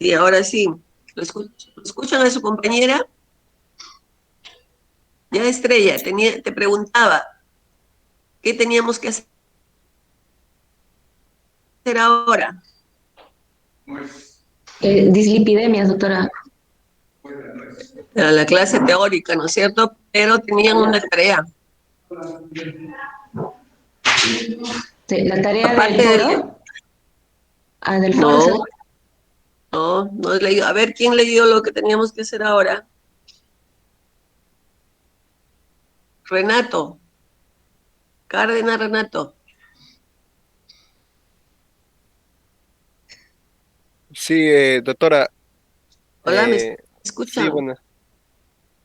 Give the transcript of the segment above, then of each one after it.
Sí, ahora sí. ¿Lo escuchan a su compañera? Ya Estrella, te preguntaba, ¿qué teníamos que hacer ahora? Dislipidemias, doctora. Era la clase teórica, ¿no es cierto? Pero tenían una tarea. Sí, la tarea del Aparte del... foro, del foro, No, no he leído. A ver, ¿quién leyó lo que teníamos que hacer ahora? Renato, Cárdenas Renato. Sí, doctora, Hola, ¿me sí, escuchan? bueno,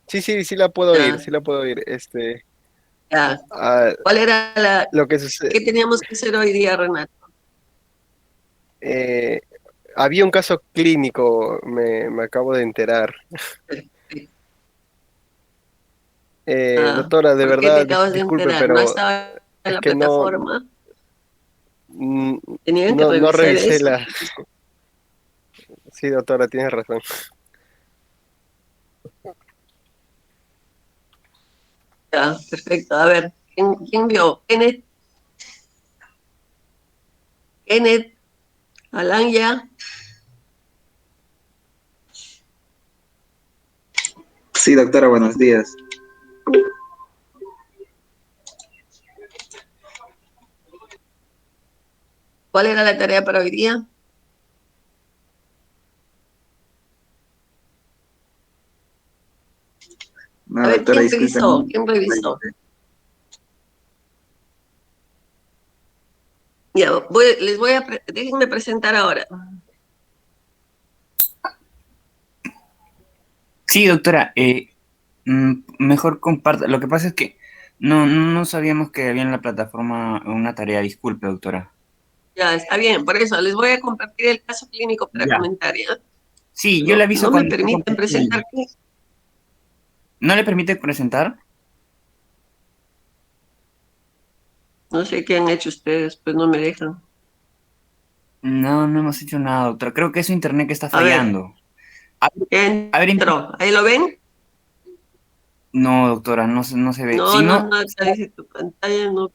sí la puedo oír, Ya, sí la puedo oír. ya. Ah, ¿Cuál era lo que sucede, qué teníamos que hacer hoy día, Renato? eh, había un caso clínico, me acabo de enterar. Ah, Doctora, de ¿por qué te verdad, acabas de disculpe, enterar? ¿No pero estaba en es la que no, plataforma? mm, Tenían que no revisar revisé eso. la... Sí, doctora, tienes razón. Ya, perfecto. A ver, ¿quién vio? Kenneth, Alan ya. Sí, doctora, buenos días. ¿Cuál era la tarea para hoy día? A No, ver, doctora, ¿quién disculpe, revisó? no ¿Quién revisó? revisé. Ya, déjenme presentar ahora. Sí, doctora, mejor comparta. Lo que pasa es que no sabíamos que había en la plataforma una tarea. Disculpe, doctora. Ya, está bien, por eso les voy a compartir el caso clínico para Ya. comentar, ¿ya? Sí, yo le No, aviso no me cuando esté permiten compartiendo. presentar. ¿No le permite presentar? No sé qué han hecho ustedes, pues no me dejan. No hemos hecho nada, doctora. Creo que es su internet que está A ver, fallando. A ver, a ver, entro. ¿Ahí lo ven? no, doctora, no se ve. No, no, no, acá dice tu pantalla, no.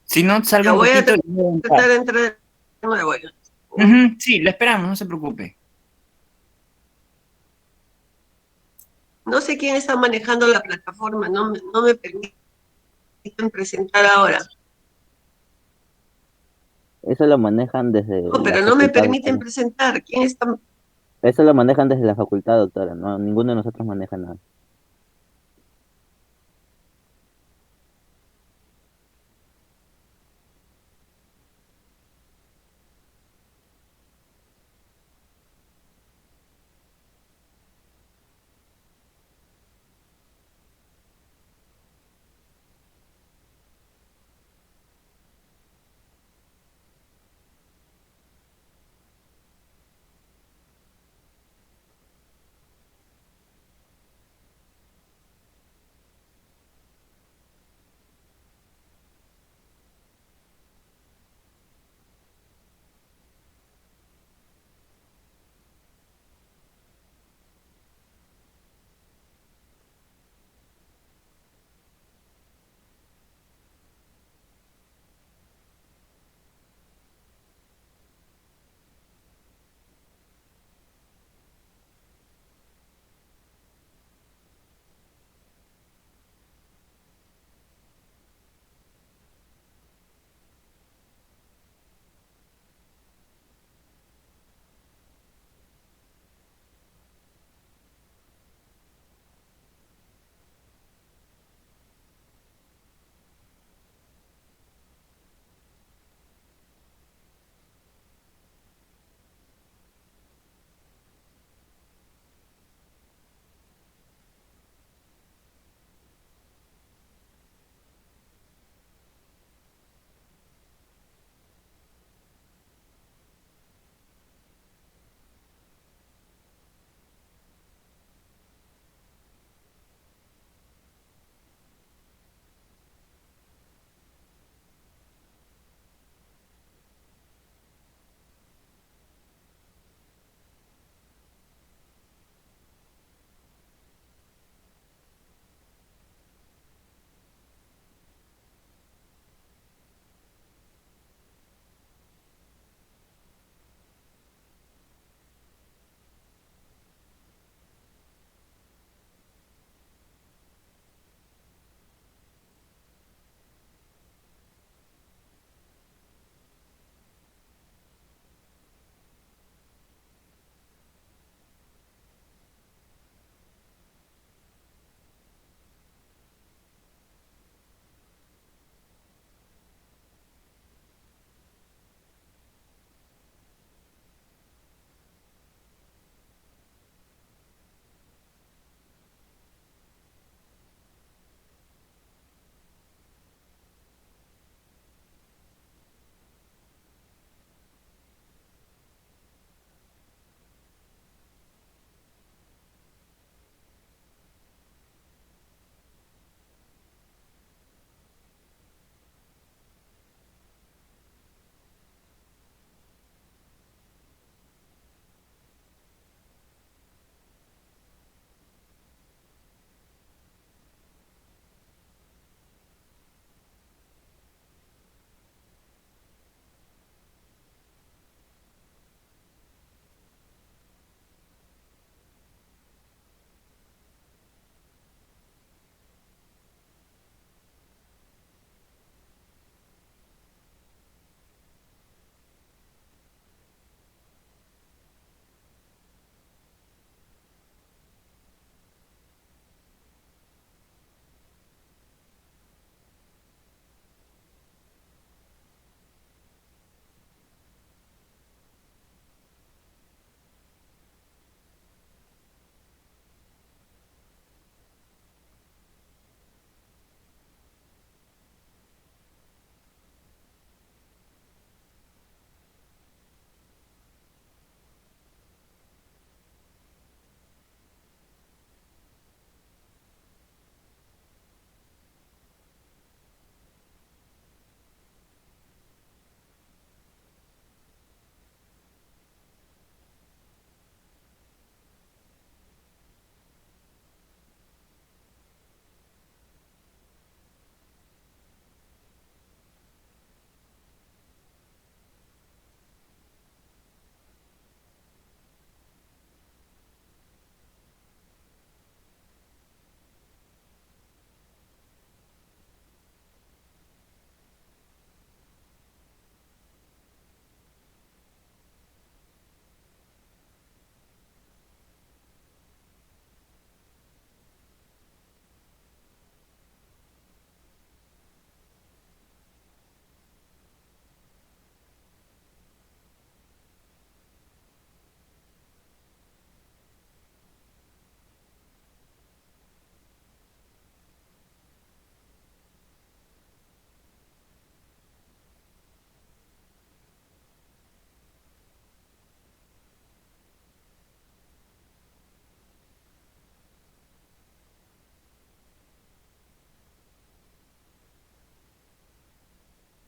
Si no, salga Ya un voy a poquito y voy a entrar. tratar de entrar de nuevo. Ya. Ujú, sí, la esperamos, no se preocupe. No sé quién está manejando la plataforma, no me permiten presentar ahora. Eso lo manejan desde No, la pero no me facultad, permiten doctora. presentar. ¿Quién está? Eso lo manejan desde la facultad, doctora. No, ninguno de nosotros maneja nada.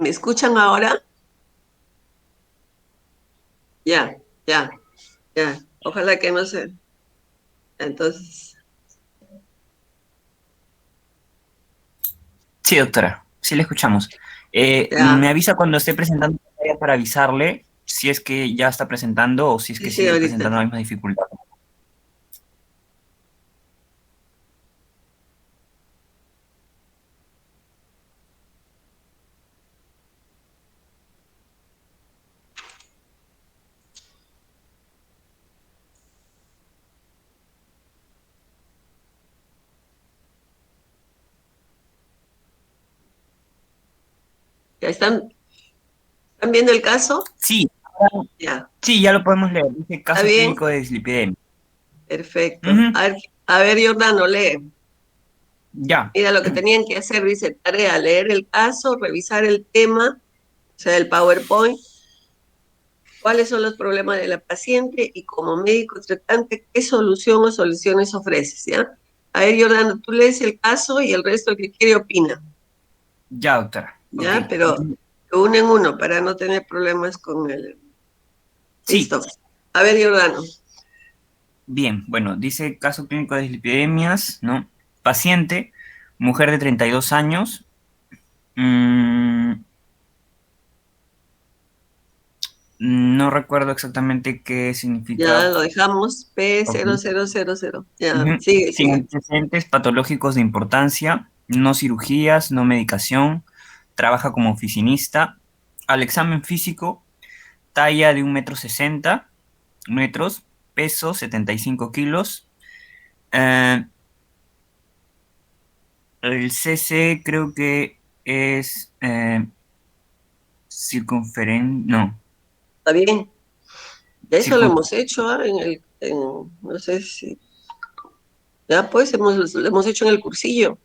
¿Me escuchan ahora? Ya, ya, ya. Ojalá que no se... Entonces, Sí, doctora, sí le escuchamos. Me ya. avisa cuando esté presentando pantalla para avisarle si es que ya está presentando o si es Sí, que sí, sigue ahorita. presentando la misma dificultad. ¿Ya están viendo el caso? Sí, Ya. sí, ya lo podemos leer. Dice ¿Está caso bien? clínico de dislipidemia. Perfecto. Ujú, A ver, Jordano, lee. ya, Mira, lo que tenían que hacer, dice, tarea, leer el caso, revisar el tema, o sea, el PowerPoint, cuáles son los problemas de la paciente y como médico tratante, qué solución o soluciones ofreces, ¿ya? A ver, Jordano, tú lees el caso y el resto el que quiere opina, ya, doctora. Ok. ¿ya? Pero de uno en uno para no tener problemas con el... Sí, Listo. A ver, Jordano. bien, bueno, dice caso clínico de dislipidemias, ¿no? Paciente, mujer de 32 años. mm, no recuerdo exactamente qué Ya significa. lo dejamos. P Ok. cero cero cero cero. Ya, Ujú. sigue, Sin sigue. antecedentes patológicos de importancia, no cirugías, no medicación, trabaja como oficinista. Al examen físico, talla de 1,60 m, peso 75 kilos. Eh, el CC creo que es no, ¿Está bien? Ya eso lo circun, hemos hecho, ¿ah? No sé si, ya pues, lo hemos hecho en el cursillo.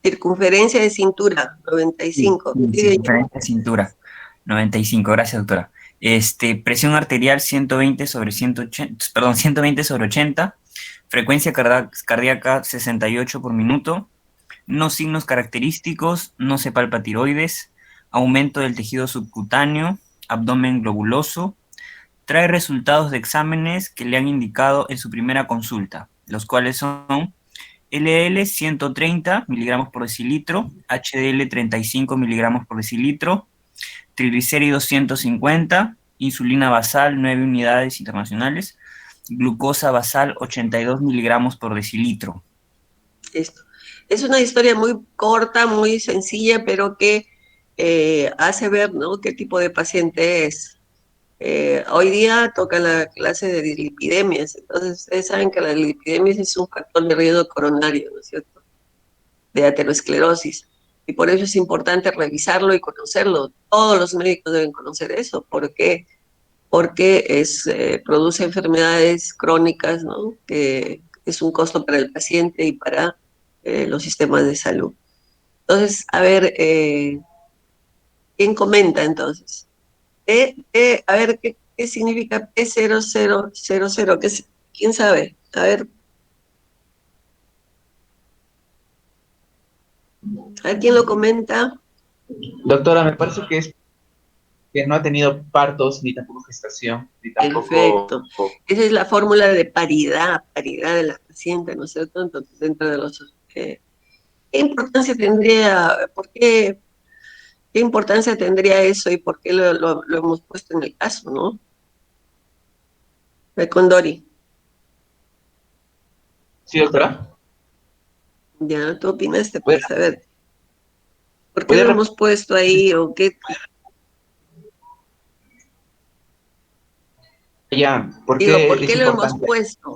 Circunferencia de cintura, sí, 95. sí, Sigue. circunferencia de cintura, 95. Gracias, doctora. Presión arterial 120/180, perdón, 120/80, frecuencia cardíaca 68 por minuto, no signos característicos, no se palpa tiroides, aumento del tejido subcutáneo, abdomen globuloso, trae resultados de exámenes que le han indicado en su primera consulta, los cuales son LL 130 miligramos por decilitro, HDL 35 miligramos por decilitro, triglicéridos 150, insulina basal 9 unidades internacionales, glucosa basal 82 miligramos por decilitro. Esto. Es una historia muy corta, muy sencilla, pero que hace ver, ¿no?, qué tipo de paciente es. Hoy día toca la clase de dislipidemias, entonces ustedes saben que la dislipidemia es un factor de riesgo coronario, ¿no es cierto?, de aterosclerosis. Y por eso es importante revisarlo y conocerlo. Todos los médicos deben conocer eso. ¿Por qué? Porque produce enfermedades crónicas, ¿no?, que es un costo para el paciente y para los sistemas de salud. Entonces, a ver, ¿quién comenta entonces? A ver, ¿qué significa P0000? ¿Quién sabe? A ver quién lo comenta. Doctora, me parece que es que no ha tenido partos, ni tampoco gestación, ni tampoco... Perfecto. Esa es la fórmula de paridad de la paciente, ¿no es cierto? Entonces, dentro de los... ¿qué importancia tendría, qué importancia tendría eso y por qué lo hemos puesto en el caso, ¿no? De Condori. Sí, doctora. Ya, tú opinaste, ¿Puede, pues, a ver, ¿por qué puede lo rep- hemos puesto ahí o qué? ya, ¿por Digo, qué ¿por qué es lo hemos importante? puesto?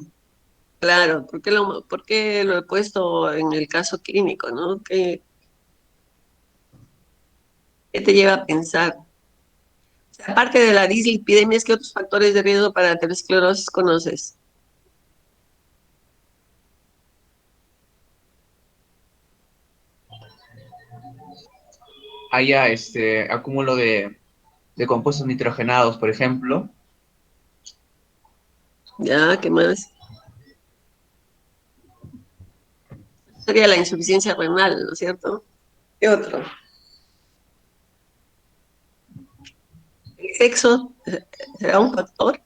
Claro, por qué lo he puesto en el caso clínico, ¿no? ¿Qué te lleva a pensar? O sea, aparte de la dislipidemia, ¿qué otros factores de riesgo para aterosclerosis conoces? Haya acúmulo de compuestos nitrogenados, por ejemplo. Ya, ¿qué más? Sería la insuficiencia renal, ¿no es cierto? ¿Qué otro? sexo será un factor?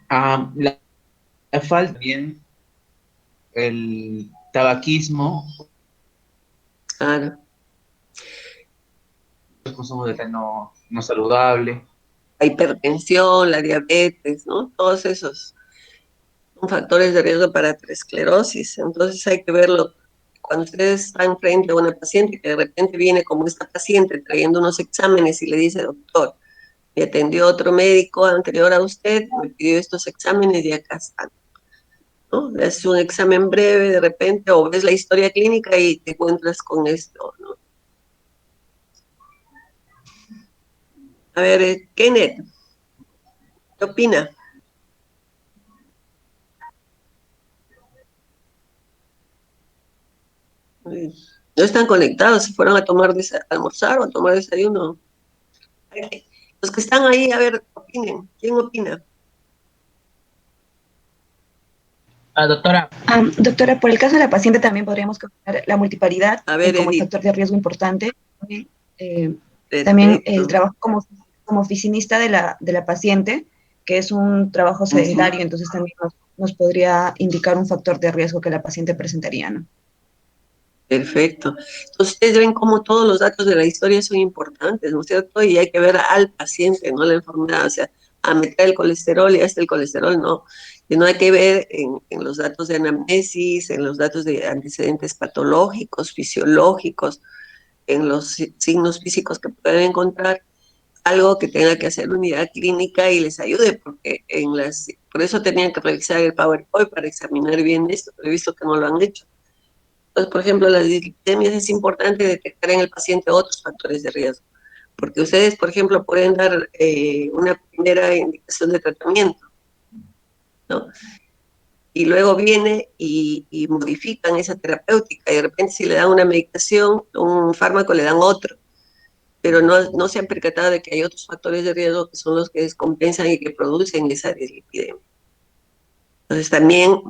La falta también, el tabaquismo, Claro. el consumo de no saludable. La hipertensión, la diabetes, ¿no? Todos esos son factores de riesgo para aterosclerosis. Entonces hay que verlo. Cuando ustedes están frente a una paciente que de repente viene como esta paciente trayendo unos exámenes y le dice, doctor, me atendió otro médico anterior a usted, me pidió estos exámenes y acá están, ¿no? Le haces un examen breve de repente o ves la historia clínica y te encuentras con esto, ¿no? A ver, Kenneth, ¿qué opina? No están conectados, se fueron a tomar almorzar o a tomar desayuno. Los que están ahí, a ver, opinen. ¿Quién opina? Doctora, Doctora, por el caso de la paciente también podríamos considerar la multiparidad A ver, como el Edith. factor de riesgo importante. También el Perfecto. trabajo como oficinista de la paciente, que es un trabajo sedentario, entonces también nos podría indicar un factor de riesgo que la paciente presentaría, ¿no? Perfecto. Entonces, ustedes ven cómo todos los datos de la historia son importantes, ¿no es cierto? Y hay que ver al paciente, no la enfermedad. O sea, a meter el colesterol y hasta el colesterol, no. Y no hay que ver en los datos de anamnesis, en los datos de antecedentes patológicos, fisiológicos, en los signos físicos que pueden encontrar, algo que tenga que hacer unidad clínica y les ayude, porque por eso tenían que revisar el PowerPoint para examinar bien esto, pero he visto que no lo han hecho. Entonces, por ejemplo, las dislipidemias es importante detectar en el paciente otros factores de riesgo, porque ustedes, por ejemplo, pueden dar una primera indicación de tratamiento, ¿no? Y luego viene y modifican esa terapéutica, y de repente si le dan una medicación, un fármaco, le dan otro, pero no se han percatado de que hay otros factores de riesgo que son los que descompensan y que producen esa dislipidemia. Entonces también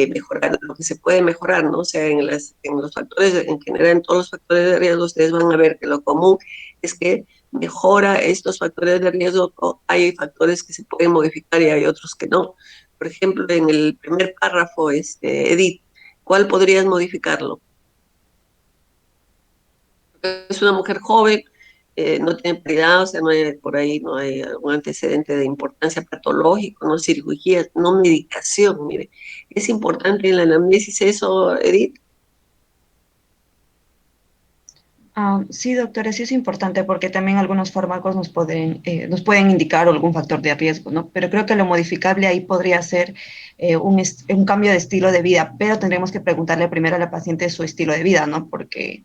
mejorar lo que se puede mejorar, ¿no? O sea, en los factores, en general, en todos los factores de riesgo, ustedes van a ver que lo común es que mejora estos factores de riesgo. Hay factores que se pueden modificar y hay otros que no. Por ejemplo, en el primer párrafo, Edith, ¿cuál podrías modificarlo? Es una mujer joven, no tiene prioridad, o sea, no hay, por ahí no hay algún antecedente de importancia patológico, no cirugía, no medicación, mire. Es importante en la anamnesis eso, Edith. Sí, doctora, sí es importante porque también algunos fármacos nos pueden indicar algún factor de riesgo, ¿no? Pero creo que lo modificable ahí podría ser un cambio de estilo de vida, pero tendríamos que preguntarle primero a la paciente su estilo de vida, ¿no? Porque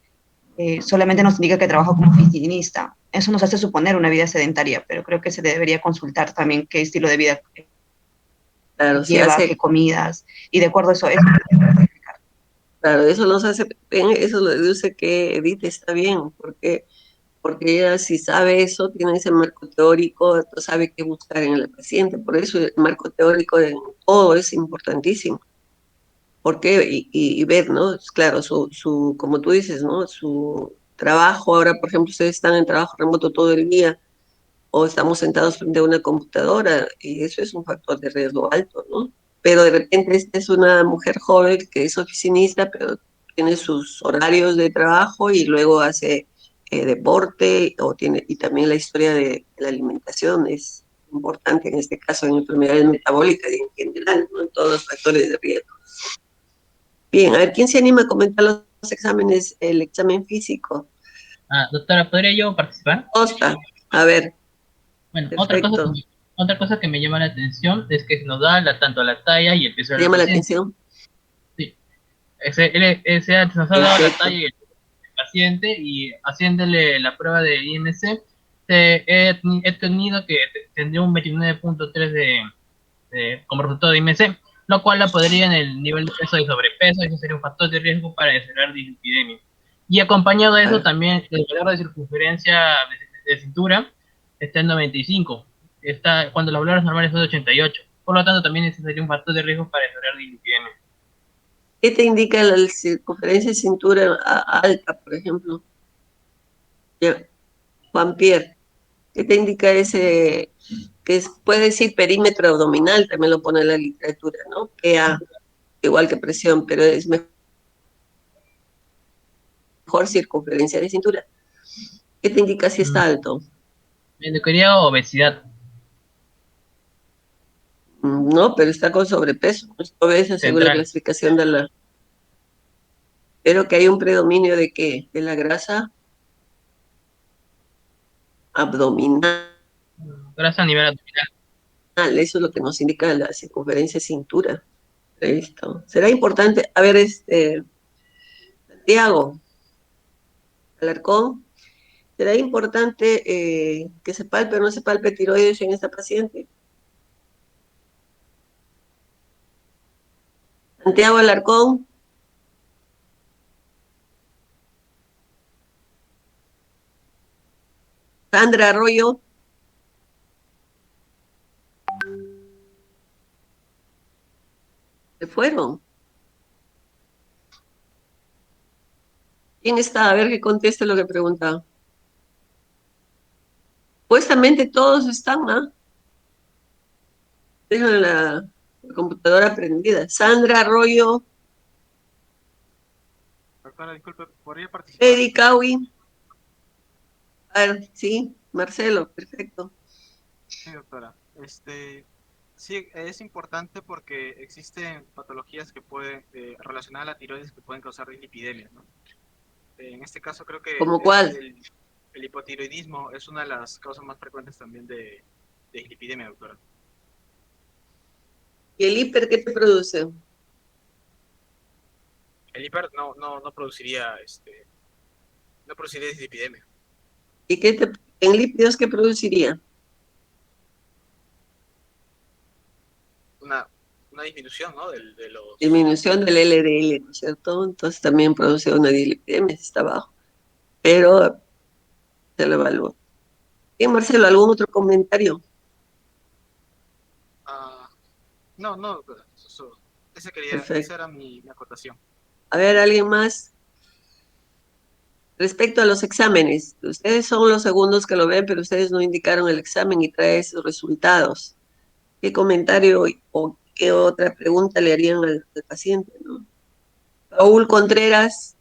solamente nos indica que trabaja como oficinista. Eso nos hace suponer una vida sedentaria, pero creo que se debería consultar también qué estilo de vida Claro, si lleva, hace, qué comidas, y de acuerdo a eso. claro, eso nos hace, eso lo deduce que Edith está bien, porque ella si sabe eso, tiene ese marco teórico, sabe qué buscar en el paciente, por eso el marco teórico en todo es importantísimo. ¿Por qué? Y ver, ¿no? Claro, como tú dices, ¿no? Su trabajo, ahora, por ejemplo, ustedes están en trabajo remoto todo el día o estamos sentados frente a una computadora y eso es un factor de riesgo alto, ¿no? Pero de repente esta es una mujer joven que es oficinista, pero tiene sus horarios de trabajo y luego hace deporte y también la historia de la alimentación es importante en este caso en enfermedades metabólicas y en general, ¿no? En todos los factores de riesgo. Bien, a ver, ¿quién se anima a comentar los exámenes, el examen físico? Doctora, ¿podría yo participar? Costa, a ver, Bueno, perfecto. otra cosa que me llama la atención es que nos da tanto la talla y el peso de ¿Te la llama la paciente. atención? Sí, nos ha dado la Perfecto. talla y el peso del paciente y haciéndole la prueba de IMC, he tenido que tendría un 29.3 como resultado de IMC, lo cual la podría en el nivel de peso de sobrepeso, eso sería un factor de riesgo para desarrollar dislipidemia. Y acompañado de eso Claro, también el valor de circunferencia de cintura está en 95, cuando los valores normales son de 88, por lo tanto también ese sería un factor de riesgo para desarrollar dislipidemia. ¿Qué te indica la circunferencia de cintura alta, por ejemplo? Ya, Juan Pierre, ¿qué te indica ese, puede decir perímetro abdominal, también lo pone en la literatura, ¿no? PA, igual que presión, pero es mejor circunferencia de cintura. ¿Qué te indica si está alto? Me indicaría obesidad No, pero está con sobrepeso. Es obesa según la central. clasificación de la... Pero que hay un predominio de qué? De la grasa abdominal. Grasa a nivel abdominal. Eso es lo que nos indica la circunferencia de cintura. Listo. Será importante, a ver, Santiago Alarcón, será importante que se palpe o no se palpe tiroides en esta paciente. Santiago Alarcón, Sandra Arroyo, se fueron. ¿Quién está? A ver que conteste lo que preguntaba. Supuestamente todos están, ¿no? Dejan la computadora prendida. Sandra Arroyo, Doctora, disculpe, ¿podría participar? Eddie Cowie. A ver, sí, Marcelo, perfecto. Sí, doctora. Sí, es importante porque existen patologías que pueden, relacionadas a la tiroides que pueden causar dislipidemia, ¿no? En este caso creo que ¿Cómo cuál? el hipotiroidismo es una de las causas más frecuentes también de dislipidemia, doctora. ¿Y el hiper qué te produce? El hiper no produciría, no produciría dislipidemia. ¿Y en lípidos qué produciría? Una disminución, ¿no? De los... Disminución del LDL, ¿no es cierto? Entonces también produce una dislipidemia si está bajo, pero se lo evalúa. Bien, Marcelo, ¿algún otro comentario? Ah, no, doctora. Esa Perfecto. era mi acotación. A ver, ¿alguien más? Respecto a los exámenes, ustedes son los segundos que lo ven, pero ustedes no indicaron el examen y trae esos resultados. ¿Qué comentario o qué otra pregunta le harían al paciente, no? Paul Contreras.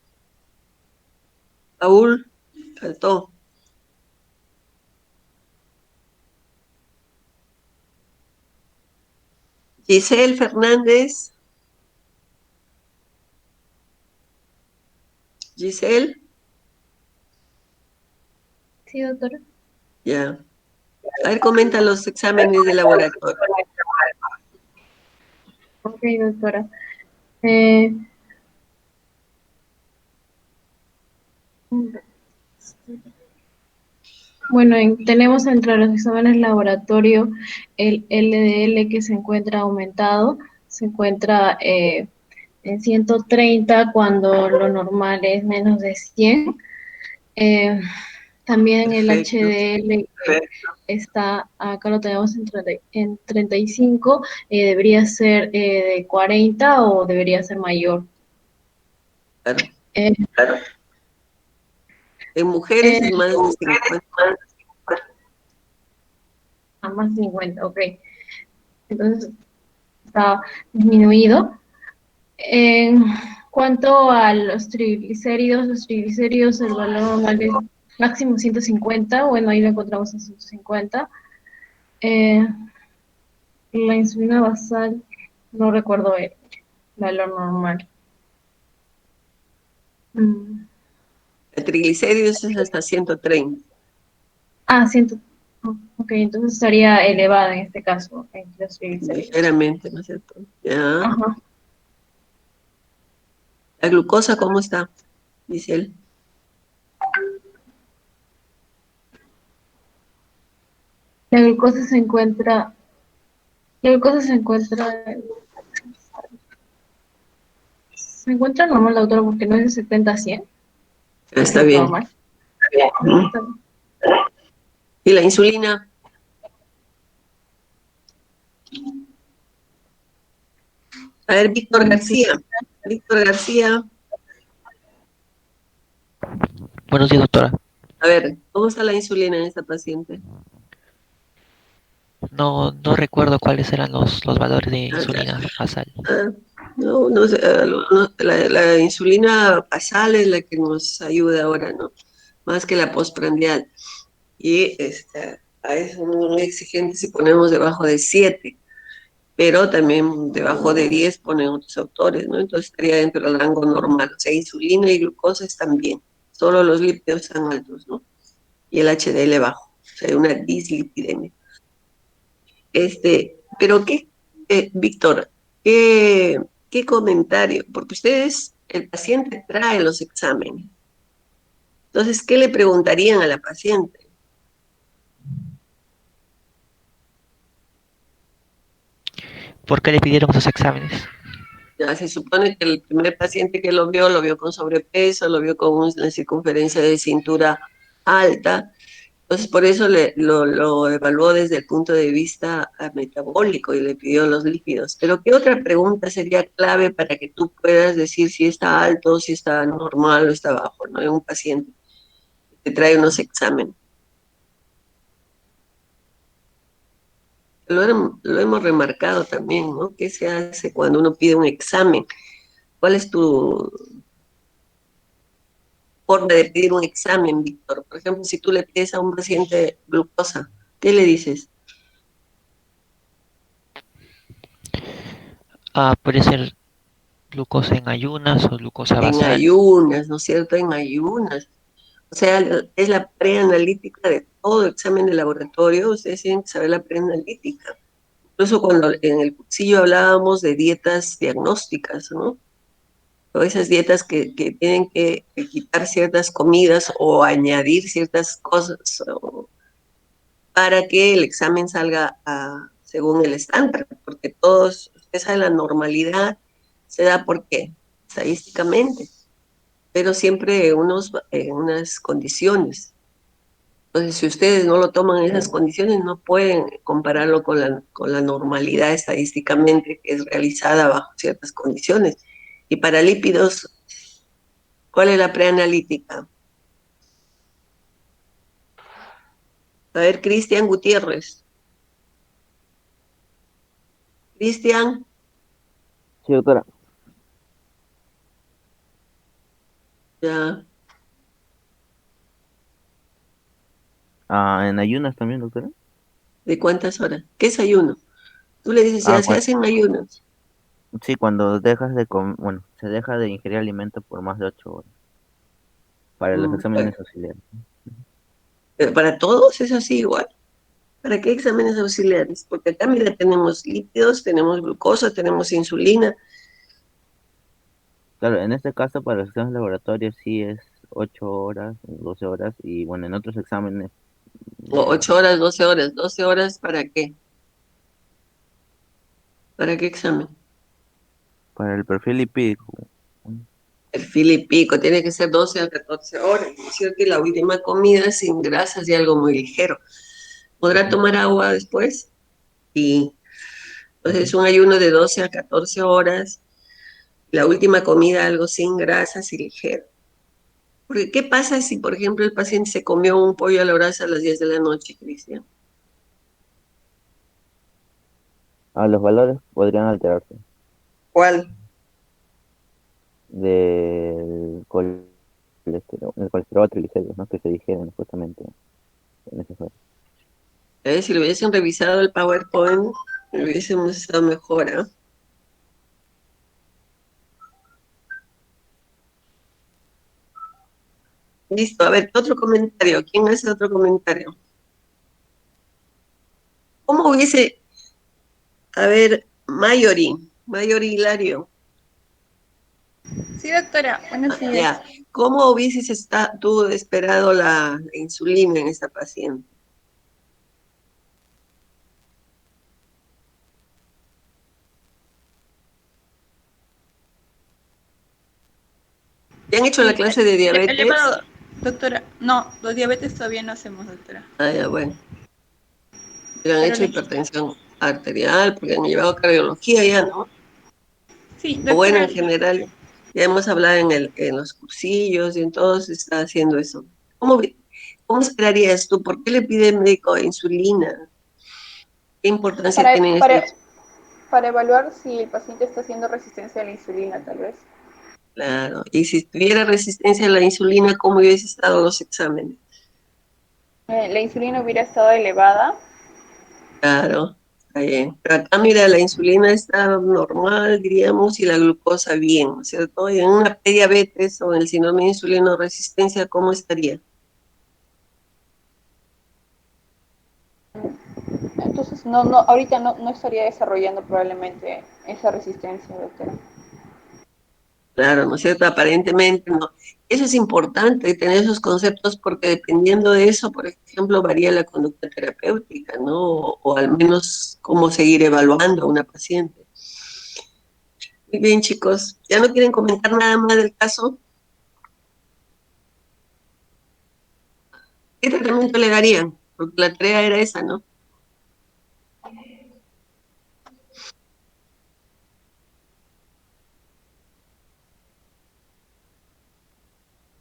Paul, faltó. Giselle Fernández. Giselle, Sí, doctora. ya. A ver, comenta los exámenes de laboratorio. Ok, doctora. Eh, bueno, tenemos entre los exámenes laboratorio el LDL que se encuentra aumentado, se encuentra en 130 cuando lo normal es menos de 100. También el Perfecto. HDL está, acá lo tenemos en 35, debería ser de 40 o debería ser mayor. Claro. Eh, En mujeres es más de 50. Más 50, ok. Entonces está disminuido. En cuanto a los triglicéridos, el valor normal es máximo 150, bueno, ahí lo encontramos en 150. La insulina basal, no recuerdo el valor normal. El triglicéridos es hasta 130. 100. Ok, entonces estaría elevada en este caso, en los triglicéridos. Ligeramente, ¿no es cierto? Ya. Ajá. ¿La glucosa cómo está? Dice él. La glucosa se encuentra normal, doctora, porque no es de 70 a 100. Está bien. Normal. ¿Y la insulina? A ver, Víctor García. Víctor García, Buenos días, doctora. a ver, ¿cómo está la insulina en esta paciente? No recuerdo cuáles eran los valores de Ah, ya. insulina basal. No, no sé, la insulina basal es la que nos ayuda ahora, ¿no? Más que la postprandial. Y es muy exigente si ponemos debajo de 7, pero también debajo de 10 ponen otros autores, ¿no? Entonces estaría dentro del rango normal. O sea, insulina y glucosa están bien, solo los lípidos están altos, ¿no? Y el HDL bajo, o sea, una dislipidemia. Pero Víctor, qué comentario, porque ustedes, el paciente trae los exámenes. Entonces, ¿qué le preguntarían a la paciente? ¿Por qué le pidieron esos exámenes? Ya se supone que el primer paciente que lo vio con sobrepeso, lo vio con una circunferencia de cintura alta. Entonces, por eso lo evaluó desde el punto de vista metabólico y le pidió los lípidos. Pero, ¿qué otra pregunta sería clave para que tú puedas decir si está alto, si está normal o está bajo, ¿no? En un paciente que te trae unos exámenes. Lo hemos remarcado también, ¿no? ¿Qué se hace cuando uno pide un examen? ¿Cuál es tu forma de pedir un examen, Víctor? Por ejemplo, si tú le pides a un paciente glucosa, ¿qué le dices? Puede ser glucosa en ayunas o glucosa En basal. ayunas, ¿no es cierto? En ayunas. O sea, es la preanalítica de todo examen de laboratorio. Ustedes tienen que saber la preanalítica. Incluso cuando en el cursillo hablábamos de dietas diagnósticas, ¿no? O esas dietas que tienen que quitar ciertas comidas o añadir ciertas cosas para que el examen salga según el estándar, porque todos, usted sabe, la normalidad se da por qué, estadísticamente, pero siempre en unas condiciones. Entonces, si ustedes no lo toman en esas condiciones, no pueden compararlo con la normalidad estadísticamente que es realizada bajo ciertas condiciones. Y para lípidos, ¿cuál es la preanalítica? A ver, Cristian Gutiérrez. Cristian, Sí, doctora. ya. En ayunas también, doctora. ¿De cuántas horas? ¿Qué es ayuno? Tú le dices, Ah, ya se hacen ayunos. sí, cuando dejas de bueno, se deja de ingerir alimento por más de 8 horas para los Bueno, exámenes auxiliares. pero para todos es así igual. ¿Para qué exámenes auxiliares? Porque acá, mira, tenemos lípidos, tenemos glucosa, tenemos insulina. Claro, en este caso para los exámenes laboratorios sí es 8 horas, 12 horas y bueno, en otros exámenes O 8 horas, 12 horas. ¿12 horas para qué? ¿Para qué examen? para el perfil lipídico. El fil y pico, tiene que ser 12 a 14 horas, ¿no es cierto? Y la última comida sin grasas y algo muy ligero. ¿Podrá tomar agua después? Y entonces es un ayuno de 12 a 14 horas. La última comida algo sin grasas y ligero. Porque, ¿qué pasa si, por ejemplo, el paciente se comió un pollo a la brasa a las 10 de la noche, Cristian? Los valores podrían alterarse ¿Cuál? del el colesterol triglicéridos, ¿no? Que se digieren justamente en esas horas. Si lo hubiesen revisado el PowerPoint, lo hubiésemos estado mejor, ¿ah? Listo, a ver, otro comentario. ¿Quién hace otro comentario? ¿Cómo hubiese, a ver, Mayori Hilario, Sí, doctora, buenos días. ya, ¿cómo hubieses tú esperado la insulina en esta paciente? ¿Te han hecho la clase de diabetes? Elevado, doctora. No, los diabetes todavía no hacemos, doctora. Ah, ya, bueno. Le han Pero hecho hipertensión arterial, porque han llevado cardiología ya, ¿no? sí, O bueno, doctora, en general. Ya hemos hablado en los cursillos y en todos se está haciendo eso. ¿Cómo esperarías tú? ¿Por qué le pide el médico insulina? ¿Qué importancia Para, tiene para, eso? para evaluar si el paciente está haciendo resistencia a la insulina, tal vez. Claro, y si tuviera resistencia a la insulina, ¿cómo hubiese estado los exámenes? La insulina hubiera estado elevada. Claro, está bien. Pero acá, mira, la insulina está normal, diríamos, y la glucosa bien, ¿no es cierto? Y en una prediabetes o en el síndrome de insulino resistencia, ¿cómo estaría? Entonces, ahorita no estaría desarrollando probablemente esa resistencia, doctora. Claro, ¿no es cierto? Aparentemente no. Eso es importante, tener esos conceptos, porque dependiendo de eso, por ejemplo, varía la conducta terapéutica, ¿no? O al menos cómo seguir evaluando a una paciente. Muy bien, chicos. ¿Ya no quieren comentar nada más del caso? ¿Qué tratamiento le darían? Porque la tarea era esa, ¿no?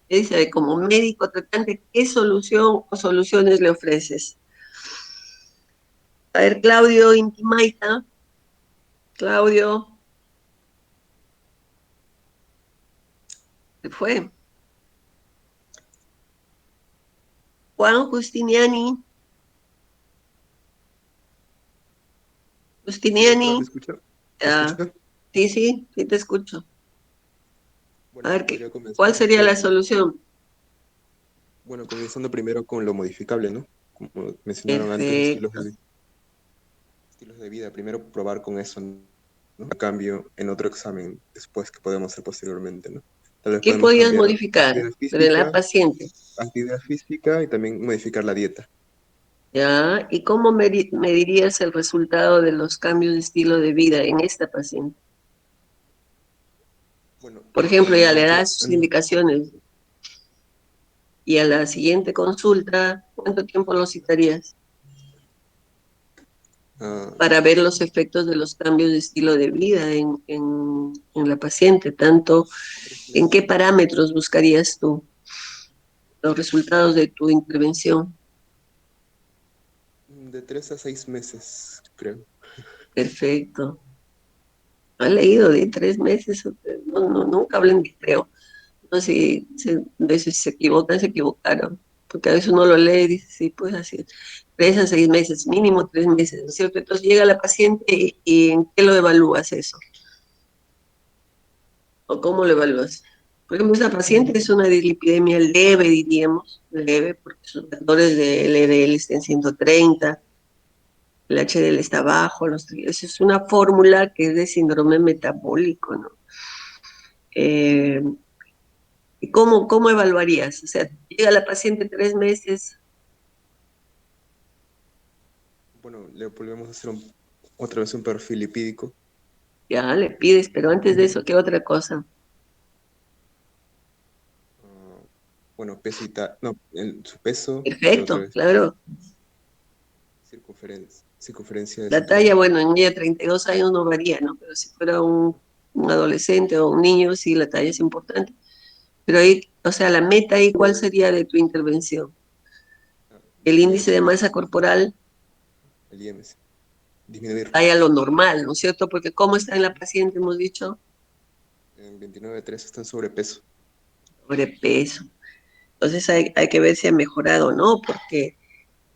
Dice, como médico tratante, ¿qué solución o soluciones le ofreces? A ver, Claudio Intimaita. Claudio, se fue. Juan Justiniani. Sí, doctora, ¿me Justiniani. escucha? ¿Me Ah, escucha? sí, te escucho. A Bueno, ver, podría ¿cuál comenzar sería la solución? bueno, comenzando primero con lo modificable, ¿no? Como mencionaron antes, Perfecto. estilos de vida. Primero probar con eso, ¿no? A cambio, en otro examen después que podemos hacer posteriormente, ¿no? Tal vez ¿Qué podemos podías cambiar modificar? Pero en la paciente. actividad física y también modificar la dieta. ¿Ya? ¿Y cómo medirías el resultado de los cambios de estilo de vida en esta paciente? Bueno, Por ejemplo, ya le mucho, das sus indicaciones y a la siguiente consulta, ¿cuánto tiempo lo citarías ah, para ver los efectos de los cambios de estilo de vida en la paciente? Tanto, ¿en qué parámetros buscarías tú los resultados de tu intervención? de 3 a 6 meses, creo. Perfecto. ¿Ha leído de 3 meses? Nunca hablen de creo. No, si se equivocan, se equivocaron. Porque a veces uno lo lee y dice, sí, pues así, 3 a 6 meses, mínimo 3 meses, ¿no es cierto? Entonces llega la paciente y ¿en qué lo evalúas eso? ¿O cómo lo evalúas? Por ejemplo, esa paciente es una dislipidemia leve, diríamos, leve, porque sus valores de LDL están en 130, el HDL está bajo, eso es una fórmula que es de síndrome metabólico, ¿no? Eh, ¿Y cómo evaluarías? O sea, llega la paciente 3 meses. Bueno, le volvemos a hacer otra vez un perfil lipídico. Ya le pides, pero antes de eso, ¿qué otra cosa? Bueno, peso y no, su peso y otra Perfecto, vez claro. circunferencia de La talla, cintura. bueno, en ella 32 años no varía, ¿no? Pero si fuera un adolescente o un niño, sí, la talla es importante. Pero ahí, o sea, la meta ahí, ¿cuál sería de tu intervención? El índice de masa corporal El IMC, disminuir vaya a lo normal, ¿no es cierto? Porque ¿cómo está en la paciente? Hemos dicho en 29,3 está en sobrepeso. sobrepeso. Entonces hay que ver si ha mejorado o no, porque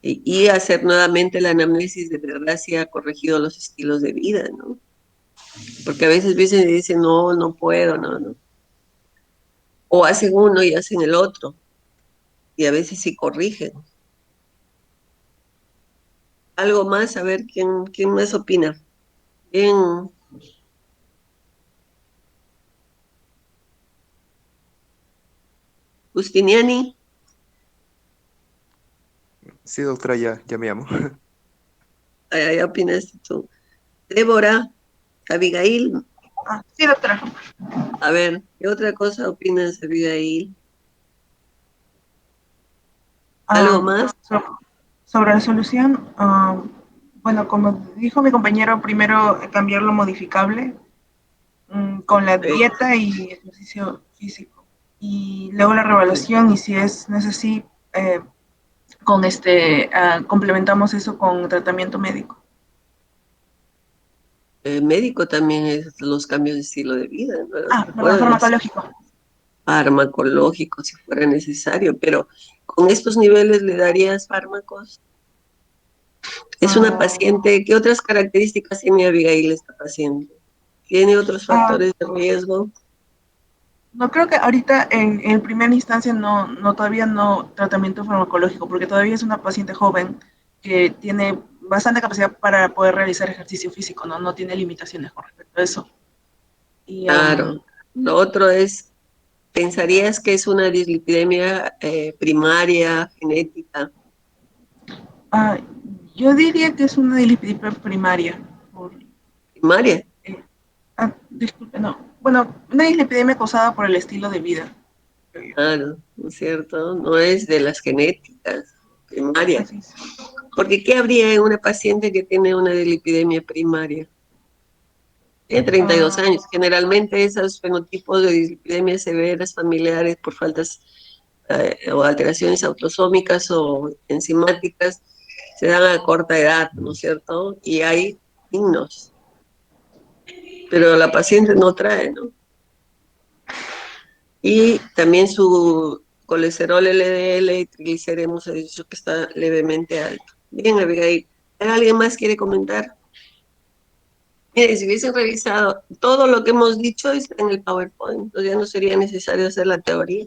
y hacer nuevamente la anamnesis de verdad si ha corregido los estilos de vida, ¿no? Porque a veces dicen, no, no puedo, no. O hacen uno y hacen el otro, y a veces sí corrigen. Algo más, a ver, ¿quién más opina? Bien, Justiniani, Sí, doctora, ya me llamo. ahí opinaste tú. Débora, Abigail, Sí, doctora. a ver, ¿qué otra cosa opinas, Abigail? ¿Algo Ah, más? sobre la solución, bueno, como dijo mi compañero, primero cambiar lo modificable, con la Ok. dieta y ejercicio físico. Y luego la reevaluación y si es así, complementamos eso con tratamiento médico. Médico también es los cambios de estilo de vida, ¿no? Ah, Se perdón, pueden hacer farmacológico. farmacológicos si fuera necesario, pero con estos niveles le darías fármacos. Es una paciente, ¿qué otras características tiene Abigail esta paciente? ¿Tiene otros factores de riesgo? No creo que ahorita en primera instancia todavía no tratamiento farmacológico, porque todavía es una paciente joven que tiene bastante capacidad para poder realizar ejercicio físico, no tiene limitaciones con respecto a eso. Y, Claro. Lo otro es, ¿pensarías que es una dislipidemia primaria, genética? ah, yo diría que es una dislipidemia primaria. ¿Primaria? Disculpe, no. Bueno, una dislipidemia causada por el estilo de vida. Claro, ¿no es cierto? No es de las genéticas, primaria. Porque ¿qué habría en una paciente que tiene una dislipidemia primaria? Tiene 32 años. Generalmente esos fenotipos de dislipidemias severas familiares por faltas o alteraciones autosómicas o enzimáticas se dan a corta edad, ¿no es cierto? Y hay signos, pero la paciente no trae, ¿no? Y también su colesterol LDL y triglicéridos hemos dicho que está levemente alto. Bien, Abigail, ¿alguien más quiere comentar? Mire, si hubiesen revisado todo lo que hemos dicho está en el PowerPoint, entonces ya no sería necesario hacer la teoría.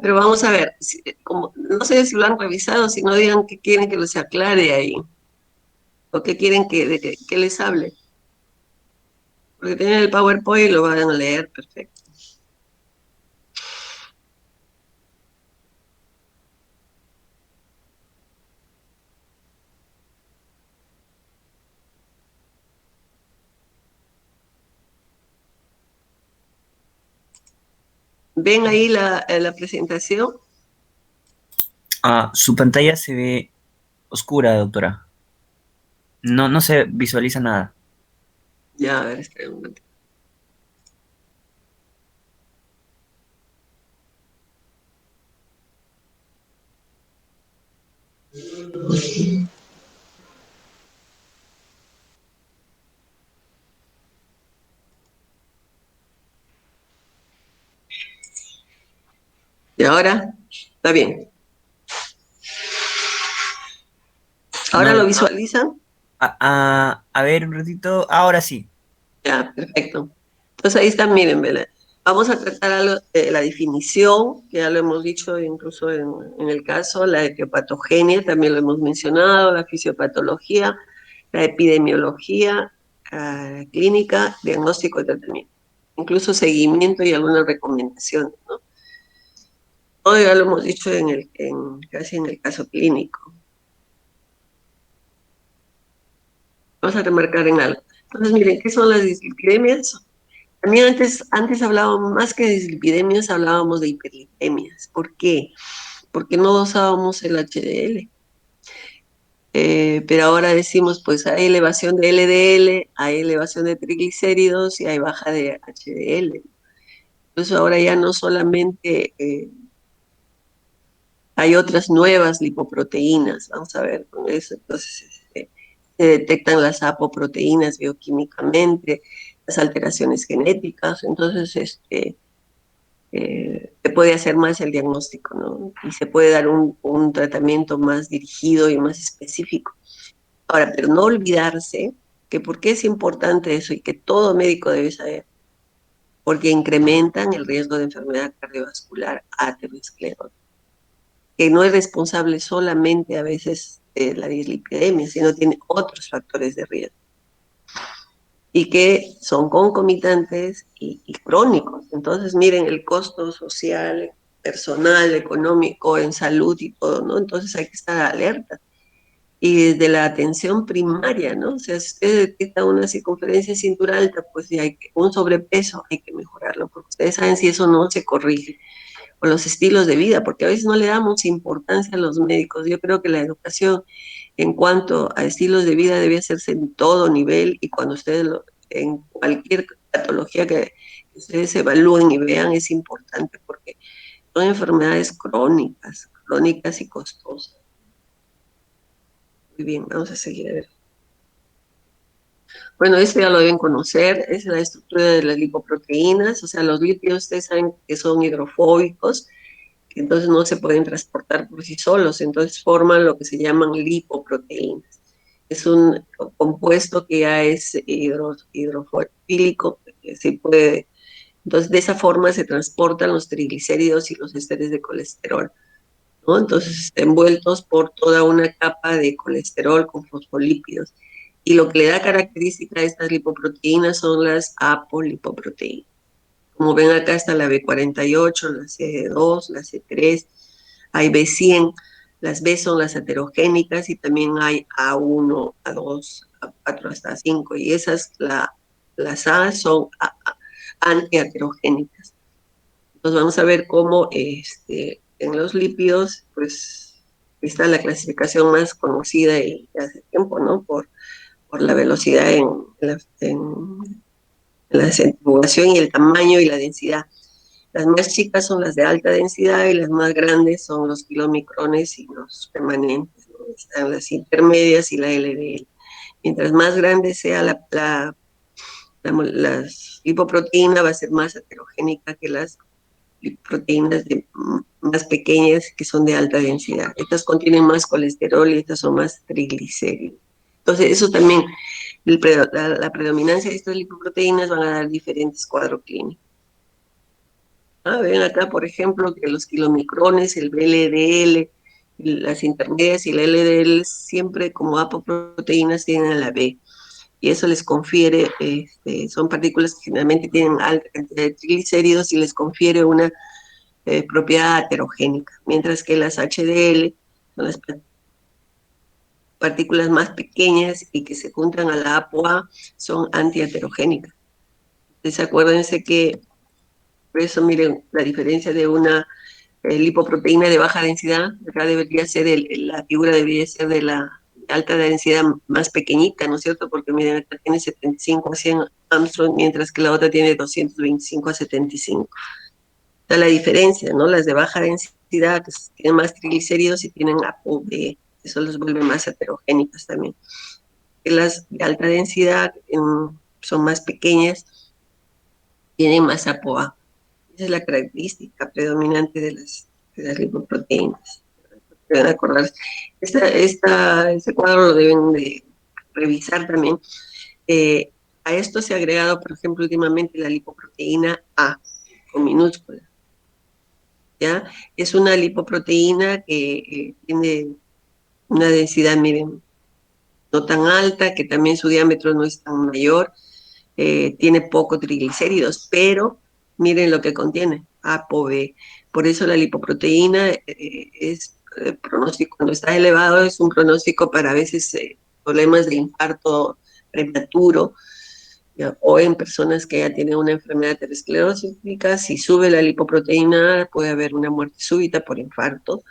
Pero vamos a ver, como, no sé si lo han revisado, si no digan que quieren que los aclare ahí, o que quieren que les hable. Porque tienen el PowerPoint y lo van a leer perfecto. ¿Ven ahí la presentación? Su pantalla se ve oscura, doctora. No se visualiza nada. Ya, a ver, espera un momento. Y ahora, está bien. ¿Ahora No. lo visualizan? A ver, un ratito. Ahora sí. Ya, perfecto. Entonces ahí está, miren, ¿verdad? Vamos a tratar algo de la definición, que ya lo hemos dicho incluso en el caso, la etiopatogenia, también lo hemos mencionado, la fisiopatología, la epidemiología clínica, diagnóstico y tratamiento, incluso seguimiento y algunas recomendaciones, ¿no? Todo ya lo hemos dicho casi en el caso clínico. Vamos a remarcar en algo. Entonces, miren, ¿qué son las dislipidemias? También antes hablábamos, más que de dislipidemias, hablábamos de hiperlipemias. ¿Por qué? Porque no dosábamos el HDL. Pero ahora decimos, pues hay elevación de LDL, hay elevación de triglicéridos y hay baja de HDL. Entonces ahora ya no solamente hay otras nuevas lipoproteínas, vamos a ver con eso. Entonces se detectan las apoproteínas bioquímicamente, las alteraciones genéticas. Entonces se puede hacer más el diagnóstico, ¿no? Y se puede dar un tratamiento más dirigido y más específico. Ahora, pero no olvidarse que por qué es importante eso y que todo médico debe saber, porque incrementan el riesgo de enfermedad cardiovascular, aterosclerosis, que no es responsable solamente a veces de la dislipidemia, sino tiene otros factores de riesgo y que son concomitantes y crónicos. Entonces, miren el costo social, personal, económico, en salud y todo, ¿no? Entonces hay que estar alerta. Y desde la atención primaria, ¿no? O sea, si usted detecta una circunferencia de cintura alta, pues si hay un sobrepeso, hay que mejorarlo, porque ustedes saben si eso no se corrige. O los estilos de vida, porque a veces no le damos importancia a los médicos. Yo creo que la educación en cuanto a estilos de vida debe hacerse en todo nivel y cuando ustedes en cualquier patología que ustedes evalúen y vean es importante porque son enfermedades crónicas y costosas. Muy bien, vamos a seguir a ver. Bueno, esto ya lo deben conocer, es la estructura de las lipoproteínas, o sea, los lípidos ustedes saben que son hidrofóbicos, que entonces no se pueden transportar por sí solos, entonces forman lo que se llaman lipoproteínas. Es un compuesto que ya es hidrofílico, que se puede, entonces de esa forma se transportan los triglicéridos y los esteres de colesterol, ¿no? Entonces, envueltos por toda una capa de colesterol con fosfolípidos. Y lo que le da característica a estas lipoproteínas son las apolipoproteínas. Como ven acá está la B48, la C2, la C3, hay B100, las B son las heterogénicas y también hay A1, A2, A4 hasta A5 y esas, las A son antiheterogénicas. Entonces vamos a ver cómo en los lípidos, pues está la clasificación más conocida y hace tiempo, ¿no? Por la velocidad en la centrifugación y el tamaño y la densidad. Las más chicas son las de alta densidad y las más grandes son los kilomicrones y los permanentes, ¿no? Están las intermedias y la LDL. Mientras más grande sea la lipoproteína, va a ser más heterogénica que las proteínas más pequeñas que son de alta densidad. Estas contienen más colesterol y estas son más triglicéridos. Entonces, eso también, la predominancia de estas lipoproteínas van a dar diferentes cuadros clínicos. Ven acá, por ejemplo, que los kilomicrones, el VLDL, las intermedias y la LDL siempre como apoproteínas tienen a la B. Y eso les confiere, son partículas que generalmente tienen alta cantidad de triglicéridos y les confiere una propiedad heterogénica, mientras que las HDL son las partículas más pequeñas y que se juntan a la ApoA son antiheterogénicas. Entonces acuérdense que, por eso miren, la diferencia de una lipoproteína de baja densidad, acá debería ser, la figura debería ser de la alta densidad más pequeñita, ¿no es cierto? Porque miren, acá tiene 75 a 100 Armstrong, mientras que la otra tiene 225 a 75. Está la diferencia, ¿no? Las de baja densidad que tienen más triglicéridos y tienen ApoB, eso los vuelve más heterogénicas también. Y las de alta densidad son más pequeñas, tienen más ApoA. Esa es la característica predominante de las lipoproteínas. Deben acordarse. Este cuadro lo deben de revisar también. A esto se ha agregado, por ejemplo, últimamente la lipoproteína A, con minúscula. ¿Ya? Es una lipoproteína que tiene una densidad, miren, no tan alta, que también su diámetro no es tan mayor, tiene poco triglicéridos, pero miren lo que contiene, ApoB. Por eso la lipoproteína es pronóstico, cuando está elevado es un pronóstico para a veces problemas de infarto prematuro, ¿ya? O en personas que ya tienen una enfermedad aterosclerótica, si sube la lipoproteína puede haber una muerte súbita por infarto,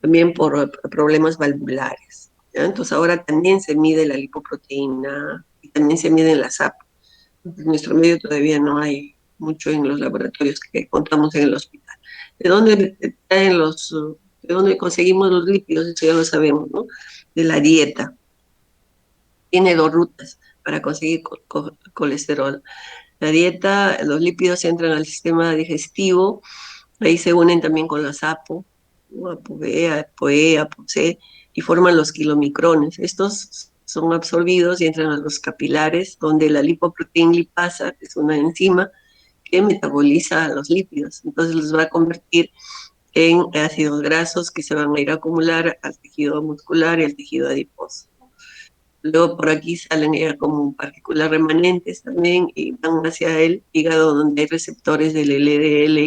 también por problemas valvulares, ¿ya? Entonces ahora también se mide la lipoproteína y también se miden las APO. En nuestro medio todavía no hay mucho en los laboratorios que contamos en el hospital. ¿De dónde de dónde conseguimos los lípidos? Eso ya lo sabemos, ¿no? De la dieta. Tiene dos rutas para conseguir colesterol. La dieta, los lípidos entran al sistema digestivo, ahí se unen también con las APO, ApoB, ApoE, ApoC, y forman los kilomicrones. Estos son absorbidos y entran a los capilares, donde la lipoproteína lipasa, que es una enzima que metaboliza los lípidos. Entonces los va a convertir en ácidos grasos que se van a ir a acumular al tejido muscular y al tejido adiposo. Luego por aquí salen ya como partículas remanentes también y van hacia el hígado donde hay receptores del LDL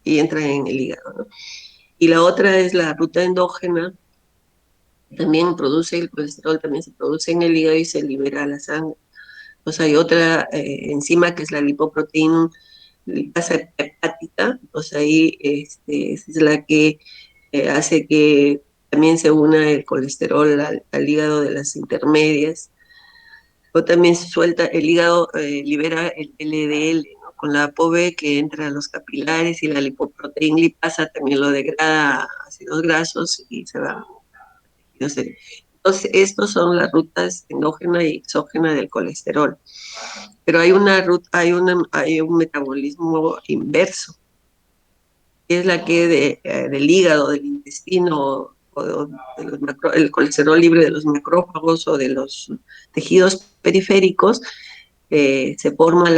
y entran en el hígado, ¿no? Y la otra es la ruta endógena, también produce el colesterol, también se produce en el hígado y se libera a la sangre. Entonces hay otra enzima que es la lipoproteína lipasa hepática, entonces ahí es la que hace que también se una el colesterol al hígado de las intermedias, O también suelta, el hígado libera el LDL, ¿no? Con la ApoB que entra a los capilares y la lipoproteína lipasa también lo degrada a ácidos grasos y se va. Entonces, estos son las rutas endógena y exógena del colesterol. Pero hay una ruta, hay un metabolismo inverso, que es la que del hígado, del intestino, o de el colesterol libre de los macrófagos o de los tejidos periféricos, se forma el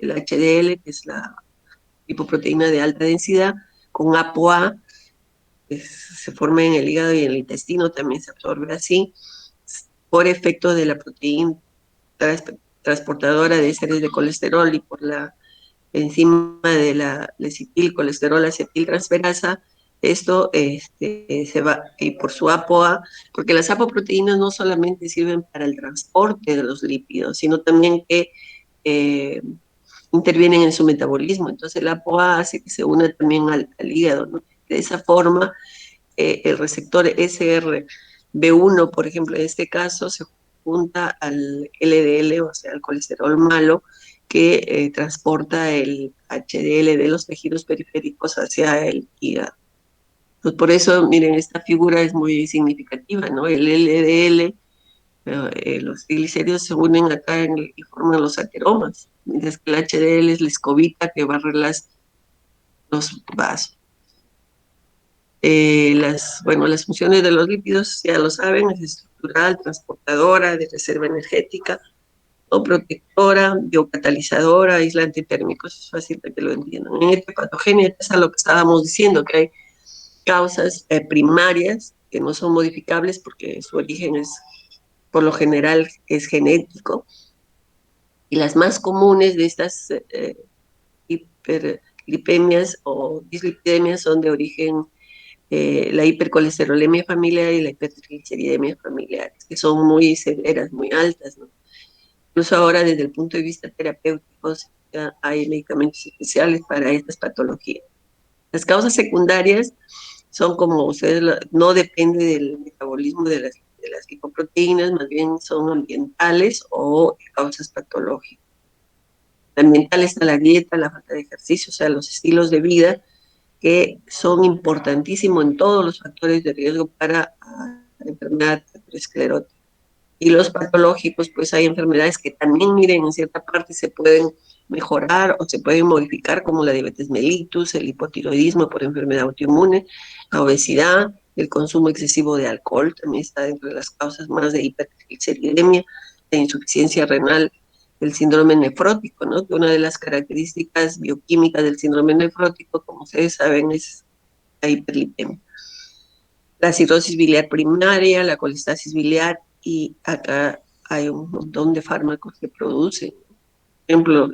HDL, que es la lipoproteína de alta densidad, con ApoA, que se forma en el hígado y en el intestino, también se absorbe así, por efecto de la proteína transportadora de esteres de colesterol y por la enzima de la lecitilcolesterol acetiltransferasa. Esto se va, y por su ApoA, porque las apoproteínas no solamente sirven para el transporte de los lípidos, sino también que intervienen en su metabolismo. Entonces el ApoA hace que se una también al hígado, ¿no? De esa forma, el receptor SRB1, por ejemplo, en este caso, se junta al LDL, o sea, al colesterol malo, que transporta el HDL de los tejidos periféricos hacia el hígado. Pues por eso, miren, esta figura es muy significativa, ¿no? El LDL, los triglicéridos se unen acá y forman los ateromas, mientras que el HDL es la escobita que barre los vasos. Las funciones de los lípidos, ya lo saben, es estructural, transportadora, de reserva energética, o protectora, biocatalizadora, aislante térmico. Eso es fácil para que lo entiendan. En hepatogenia es a lo que estábamos diciendo, que hay causas primarias que no son modificables porque su origen es, por lo general, es genético, y las más comunes de estas hiperlipemias o dislipidemias son de origen la hipercolesterolemia familiar y la hipertrigliceridemia familiar, que son muy severas, muy altas, ¿no? Incluso ahora, desde el punto de vista terapéutico, ya hay medicamentos especiales para estas patologías. Las causas secundarias son, como ustedes, no depende del metabolismo de las lipoproteínas, más bien son ambientales o causas patológicas. La ambiental está la dieta, la falta de ejercicio, o sea, los estilos de vida, que son importantísimos en todos los factores de riesgo para la enfermedad aterosclerótica. Y los patológicos, pues hay enfermedades que también, miren, en cierta parte se pueden mejorar o se pueden modificar, como la diabetes mellitus, el hipotiroidismo por enfermedad autoinmune, la obesidad, el consumo excesivo de alcohol, también está dentro de las causas más de hipertrigliceridemia, la insuficiencia renal, el síndrome nefrótico, ¿no? Que una de las características bioquímicas del síndrome nefrótico, como ustedes saben, es la hiperlipemia. La cirrosis biliar primaria, la colestasis biliar, y acá hay un montón de fármacos que producen. Por ejemplo,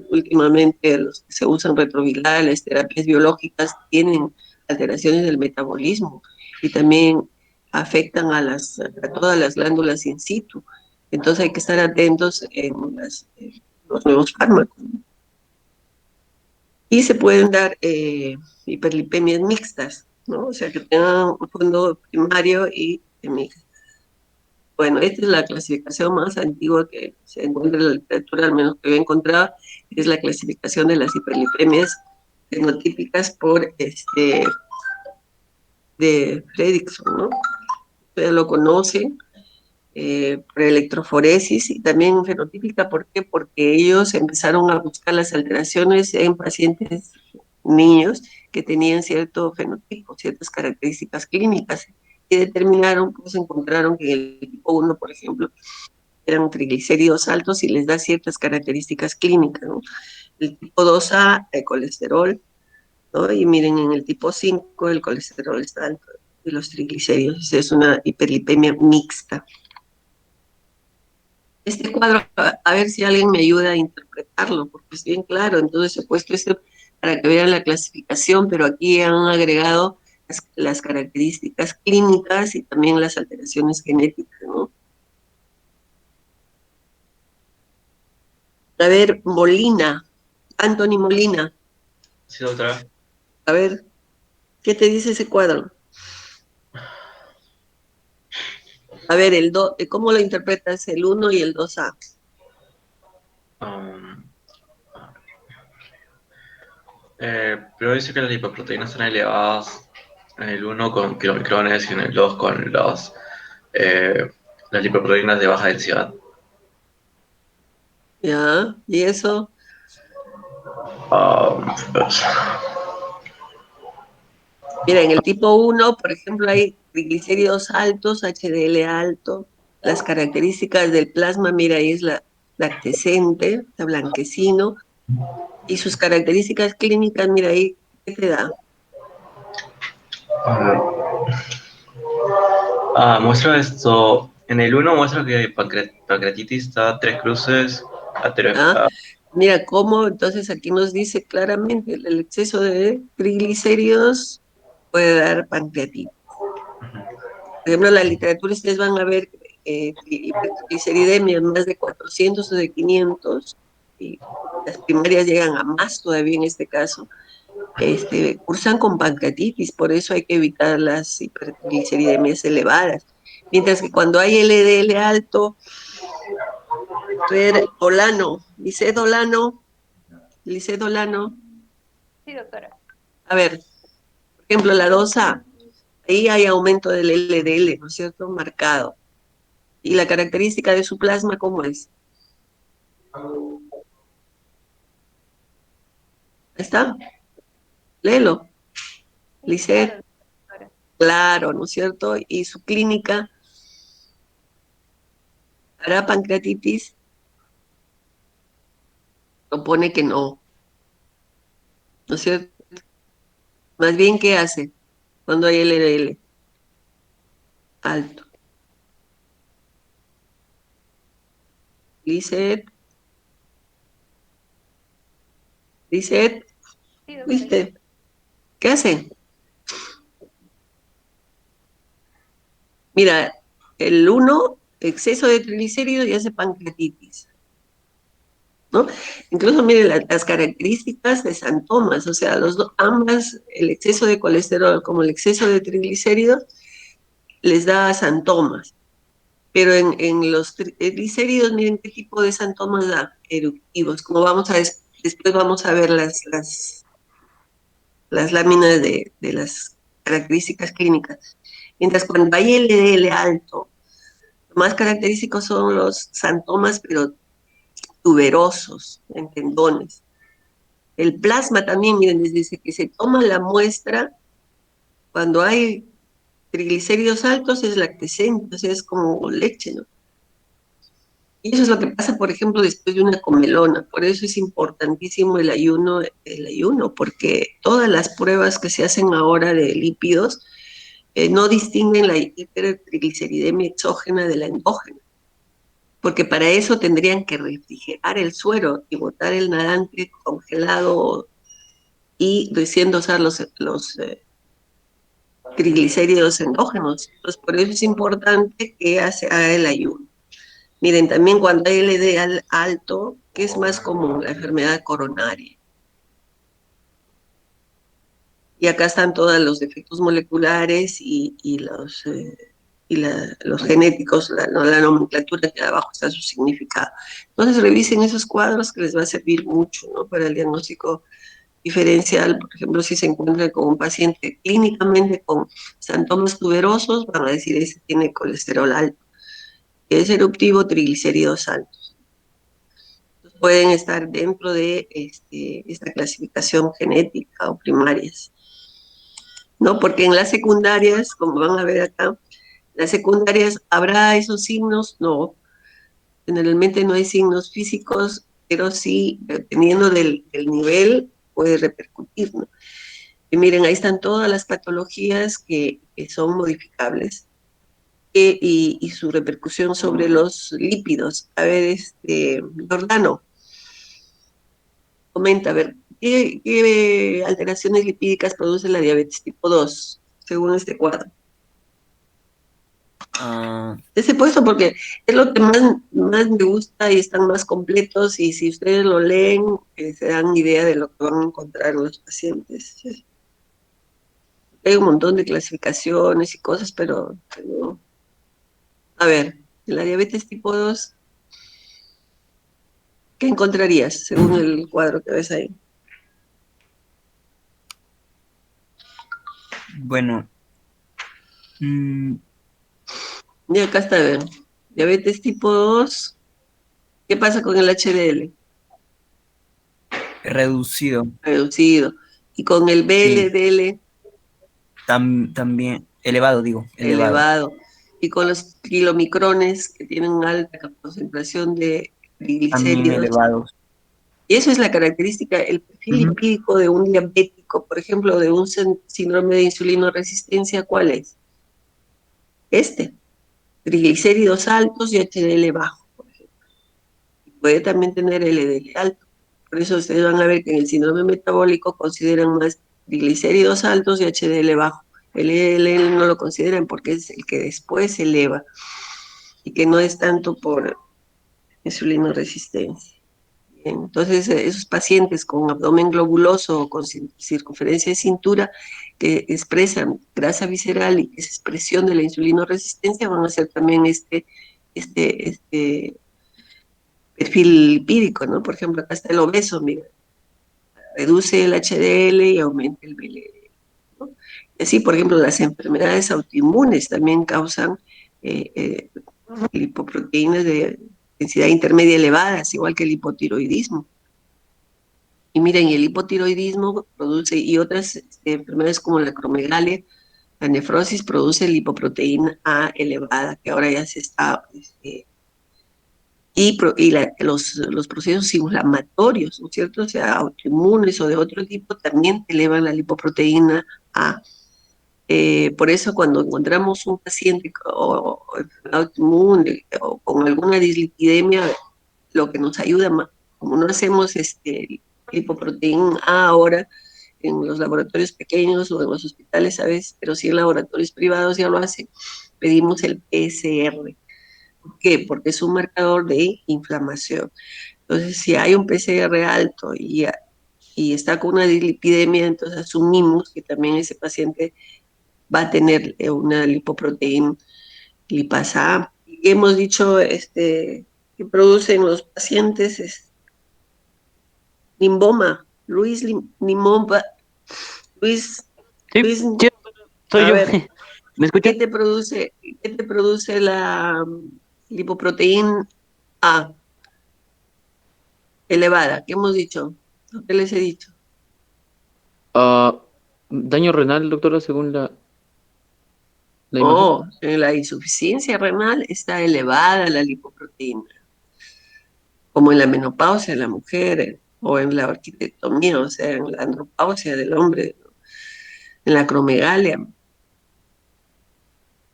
últimamente los que se usan retrovirales, terapias biológicas, tienen alteraciones del metabolismo y también afectan a todas las glándulas in situ. Entonces hay que estar atentos en los nuevos fármacos. Y se pueden dar hiperlipemias mixtas, ¿no? O sea, que tengan un fondo primario y mixto. Bueno, esta es la clasificación más antigua que se encuentra en la literatura, al menos que yo he encontrado, es la clasificación de las hiperlipemias fenotípicas de Fredrickson, ¿no? Ustedes lo conocen, por electroforesis, y también fenotípica, ¿por qué? Porque ellos empezaron a buscar las alteraciones en pacientes niños que tenían cierto fenotipo, ciertas características clínicas, y determinaron, pues encontraron que el tipo 1, por ejemplo, eran triglicéridos altos y les da ciertas características clínicas, ¿no? El tipo 2A, el colesterol, ¿no? Y miren, en el tipo 5 el colesterol está alto y los triglicéridos, es una hiperlipemia mixta. Este cuadro, a ver si alguien me ayuda a interpretarlo, porque es bien claro. Entonces he puesto esto para que vean la clasificación, pero aquí han agregado las características clínicas y también las alteraciones genéticas, ¿no? A ver, Molina, Anthony Molina. Sí, doctora. A ver, ¿qué te dice ese cuadro? A ver, ¿cómo lo interpretas el 1 y el 2A? Um, pero dice que las lipoproteínas están elevadas en el 1 con kilomicrones y en el 2 con las lipoproteínas de baja densidad. ¿Ya? ¿Y eso? Pues, Mira, en el tipo 1, por ejemplo, hay triglicéridos altos, HDL alto. Las características del plasma, mira, ahí es la lactescente, está blanquecino. Y sus características clínicas, mira ahí, ¿qué te da? muestra esto. En el 1 muestra que pancreatitis está 3 cruces. ¿Ah? Mira cómo, entonces aquí nos dice claramente, el exceso de triglicéridos puede dar pancreatitis. Por ejemplo, en la literatura ustedes van a ver hipertrigliceridemia más de 400 o de 500, y las primarias llegan a más todavía en este caso, cursan con pancreatitis, por eso hay que evitar las hipertrigliceridemias elevadas. Mientras que cuando hay LDL alto, ver, Olano, Lisset Olano, Sí, doctora. a ver, por ejemplo, la 2A, ahí hay aumento del LDL, ¿no es cierto? Marcado. ¿Y la característica de su plasma cómo es? ¿Está? Léelo. Lisset. Claro, ¿no es cierto? Y su clínica para pancreatitis propone que no. ¿No es cierto? Más bien, ¿qué hace cuando hay LDL alto? Lisset. Lisset. ¿Viste? ¿Qué hace? Mira, el 1, exceso de triglicéridos y hace pancreatitis, ¿no? Incluso mire las características de San Tomás, o sea, ambas, el exceso de colesterol como el exceso de triglicéridos, les da San Tomás. Pero en los triglicéridos, miren qué tipo de San Tomás da, eruptivos, como después vamos a ver las láminas de las características clínicas. Mientras cuando hay LDL alto, más característicos son los santomas, pero tuberosos, en tendones. El plasma también, miren, desde que se toma la muestra, cuando hay triglicéridos altos es lactescente, o sea, es como leche, ¿no? Y eso es lo que pasa, por ejemplo, después de una comelona. Por eso es importantísimo el ayuno, porque todas las pruebas que se hacen ahora de lípidos no distinguen la hipertrigliceridemia exógena de la endógena, porque para eso tendrían que refrigerar el suero y botar el nadante congelado y recién dosar los triglicéridos endógenos. Entonces, por eso es importante que haga el ayuno. Miren, también cuando hay LDL alto, ¿qué es más común? La enfermedad coronaria. Y acá están todos los defectos moleculares y los genéticos, la nomenclatura que abajo está su significado. Entonces revisen esos cuadros que les va a servir mucho, ¿no? Para el diagnóstico diferencial. Por ejemplo, si se encuentra con un paciente clínicamente con santomas tuberosos, van a decir ese tiene colesterol alto. Es eruptivo, triglicéridos altos. Entonces, pueden estar dentro de esta clasificación genética o primarias, ¿no? Porque en las secundarias, como van a ver acá, las secundarias, ¿habrá esos signos? No, generalmente no hay signos físicos, pero sí, dependiendo del nivel, puede repercutir, ¿no? Y miren, ahí están todas las patologías que son modificables y su repercusión sobre los lípidos. A ver, Jordano, comenta, a ver, ¿qué alteraciones lipídicas produce la diabetes tipo 2, según este cuadro? Ese puesto porque es lo que más me gusta y están más completos, y si ustedes lo leen, se dan idea de lo que van a encontrar en los pacientes. Hay un montón de clasificaciones y cosas, pero no. A ver, en la diabetes tipo 2, ¿qué encontrarías según el cuadro que ves ahí? Bueno, mm, Y acá está, a ver, diabetes tipo 2, ¿qué pasa con el HDL? reducido. Reducido. Y con el Sí, VLDL, también elevado, digo, elevado. elevado. Y con los kilomicrones, que tienen una alta concentración de También triglicéridos. elevados. Y eso es la característica, el perfil Ujú. lipídico de un diabético, por ejemplo, de un síndrome de insulinoresistencia, ¿cuál es? Este, triglicéridos altos y HDL bajo, por ejemplo. Puede también tener LDL alto. Por eso ustedes van a ver que en el síndrome metabólico consideran más triglicéridos altos y HDL bajo. El LDL no lo consideran porque es el que después se eleva y que no es tanto por insulinoresistencia. Entonces, esos pacientes con abdomen globuloso o con circunferencia de cintura que expresan grasa visceral y esa expresión de la insulinoresistencia van a ser también este perfil lipídico, ¿no? Por ejemplo, acá está el obeso, mira, reduce el HDL y aumenta el VLDL, ¿no? Y así, por ejemplo, las enfermedades autoinmunes también causan lipoproteínas de densidad intermedia elevadas, igual que el hipotiroidismo. Y miren, el hipotiroidismo produce, y otras enfermedades como la acromegalia, la nefrosis produce lipoproteína A elevada, que ahora ya se está, los procesos inflamatorios, ¿no es cierto? O sea, autoinmunes o de otro tipo, también elevan la lipoproteína A. Por eso cuando encontramos un paciente o enfermedad autoinmune o con alguna dislipidemia, lo que nos ayuda, como no hacemos lipoproteína A ahora en los laboratorios pequeños o en los hospitales a veces, pero sí en laboratorios privados ya lo hacen, pedimos el PCR. ¿Por qué? Porque es un marcador de inflamación. Entonces, si hay un PCR alto y está con una dislipidemia, entonces asumimos que también ese paciente va a tener una lipoproteína lipasa A. Y hemos dicho que producen los pacientes limboma, limboma, Luis, Sí, Luis, sí, soy a yo. ver, ¿Me escucha? qué te produce la lipoproteína A elevada? ¿Qué hemos dicho? ¿Qué les he dicho? Ah, daño renal, doctora, según la imagen. Oh, en la insuficiencia renal está elevada la lipoproteína, como en la menopausia de la mujer, o en la orquidectomía, o sea, en la andropausia del hombre, ¿no? En la acromegalia,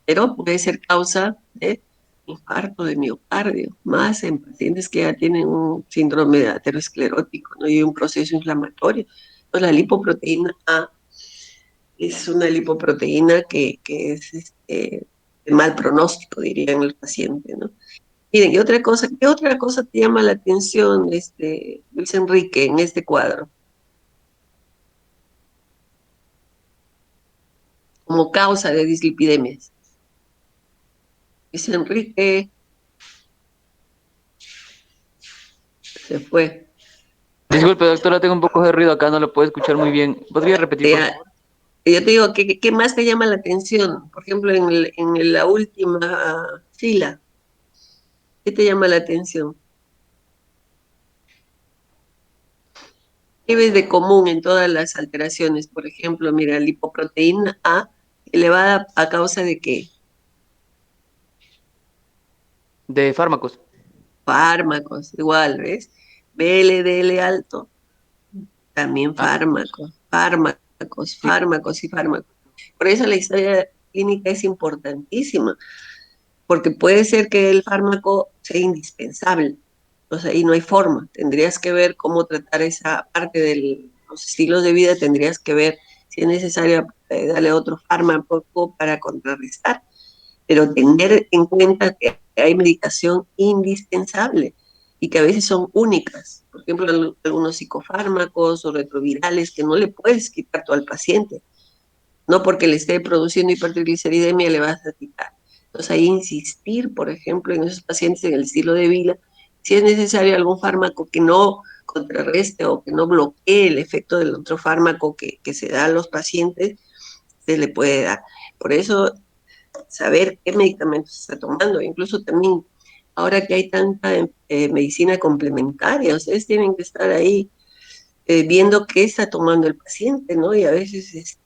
pero puede ser causa de infarto de miocardio, más en pacientes que ya tienen un síndrome aterosclerótico, ¿no? Y un proceso inflamatorio. Entonces, la lipoproteína A es una lipoproteína que es de mal pronóstico, dirían el paciente, ¿no? Miren, y otra cosa, ¿qué otra cosa te llama la atención, Luis Enrique, en este cuadro? Como causa de dislipidemias. Luis Enrique se fue. Disculpe, doctora, tengo un poco de ruido acá, no lo puedo escuchar muy bien. ¿Podría repetir, por Ya, favor? yo te digo, ¿qué más te llama la atención? Por ejemplo, en la última fila, ¿qué te llama la atención? ¿Qué ves de común en todas las alteraciones? Por ejemplo, mira, lipoproteína A elevada a causa de qué? De fármacos. Fármacos, igual, ¿ves? VLDL alto, también Ah, sí. fármacos y fármacos. Por eso la historia clínica es importantísima, porque puede ser que el fármaco sea indispensable. Entonces ahí no hay forma. Tendrías que ver cómo tratar esa parte de los estilos de vida, tendrías que ver si es necesario darle otro fármaco para contrarrestar, pero tener en cuenta que hay medicación indispensable y que a veces son únicas. Por ejemplo, algunos psicofármacos o retrovirales que no le puedes quitar tú al paciente, no porque le esté produciendo hipertrigliceridemia le vas a quitar. Entonces ahí insistir, por ejemplo, en esos pacientes en el estilo de vida, si es necesario algún fármaco que no contrarreste o que no bloquee el efecto del otro fármaco que se da a los pacientes, se le puede dar. Por eso, saber qué medicamentos se está tomando, incluso también ahora que hay tanta medicina complementaria, ustedes tienen que estar ahí viendo qué está tomando el paciente, ¿no? Y a veces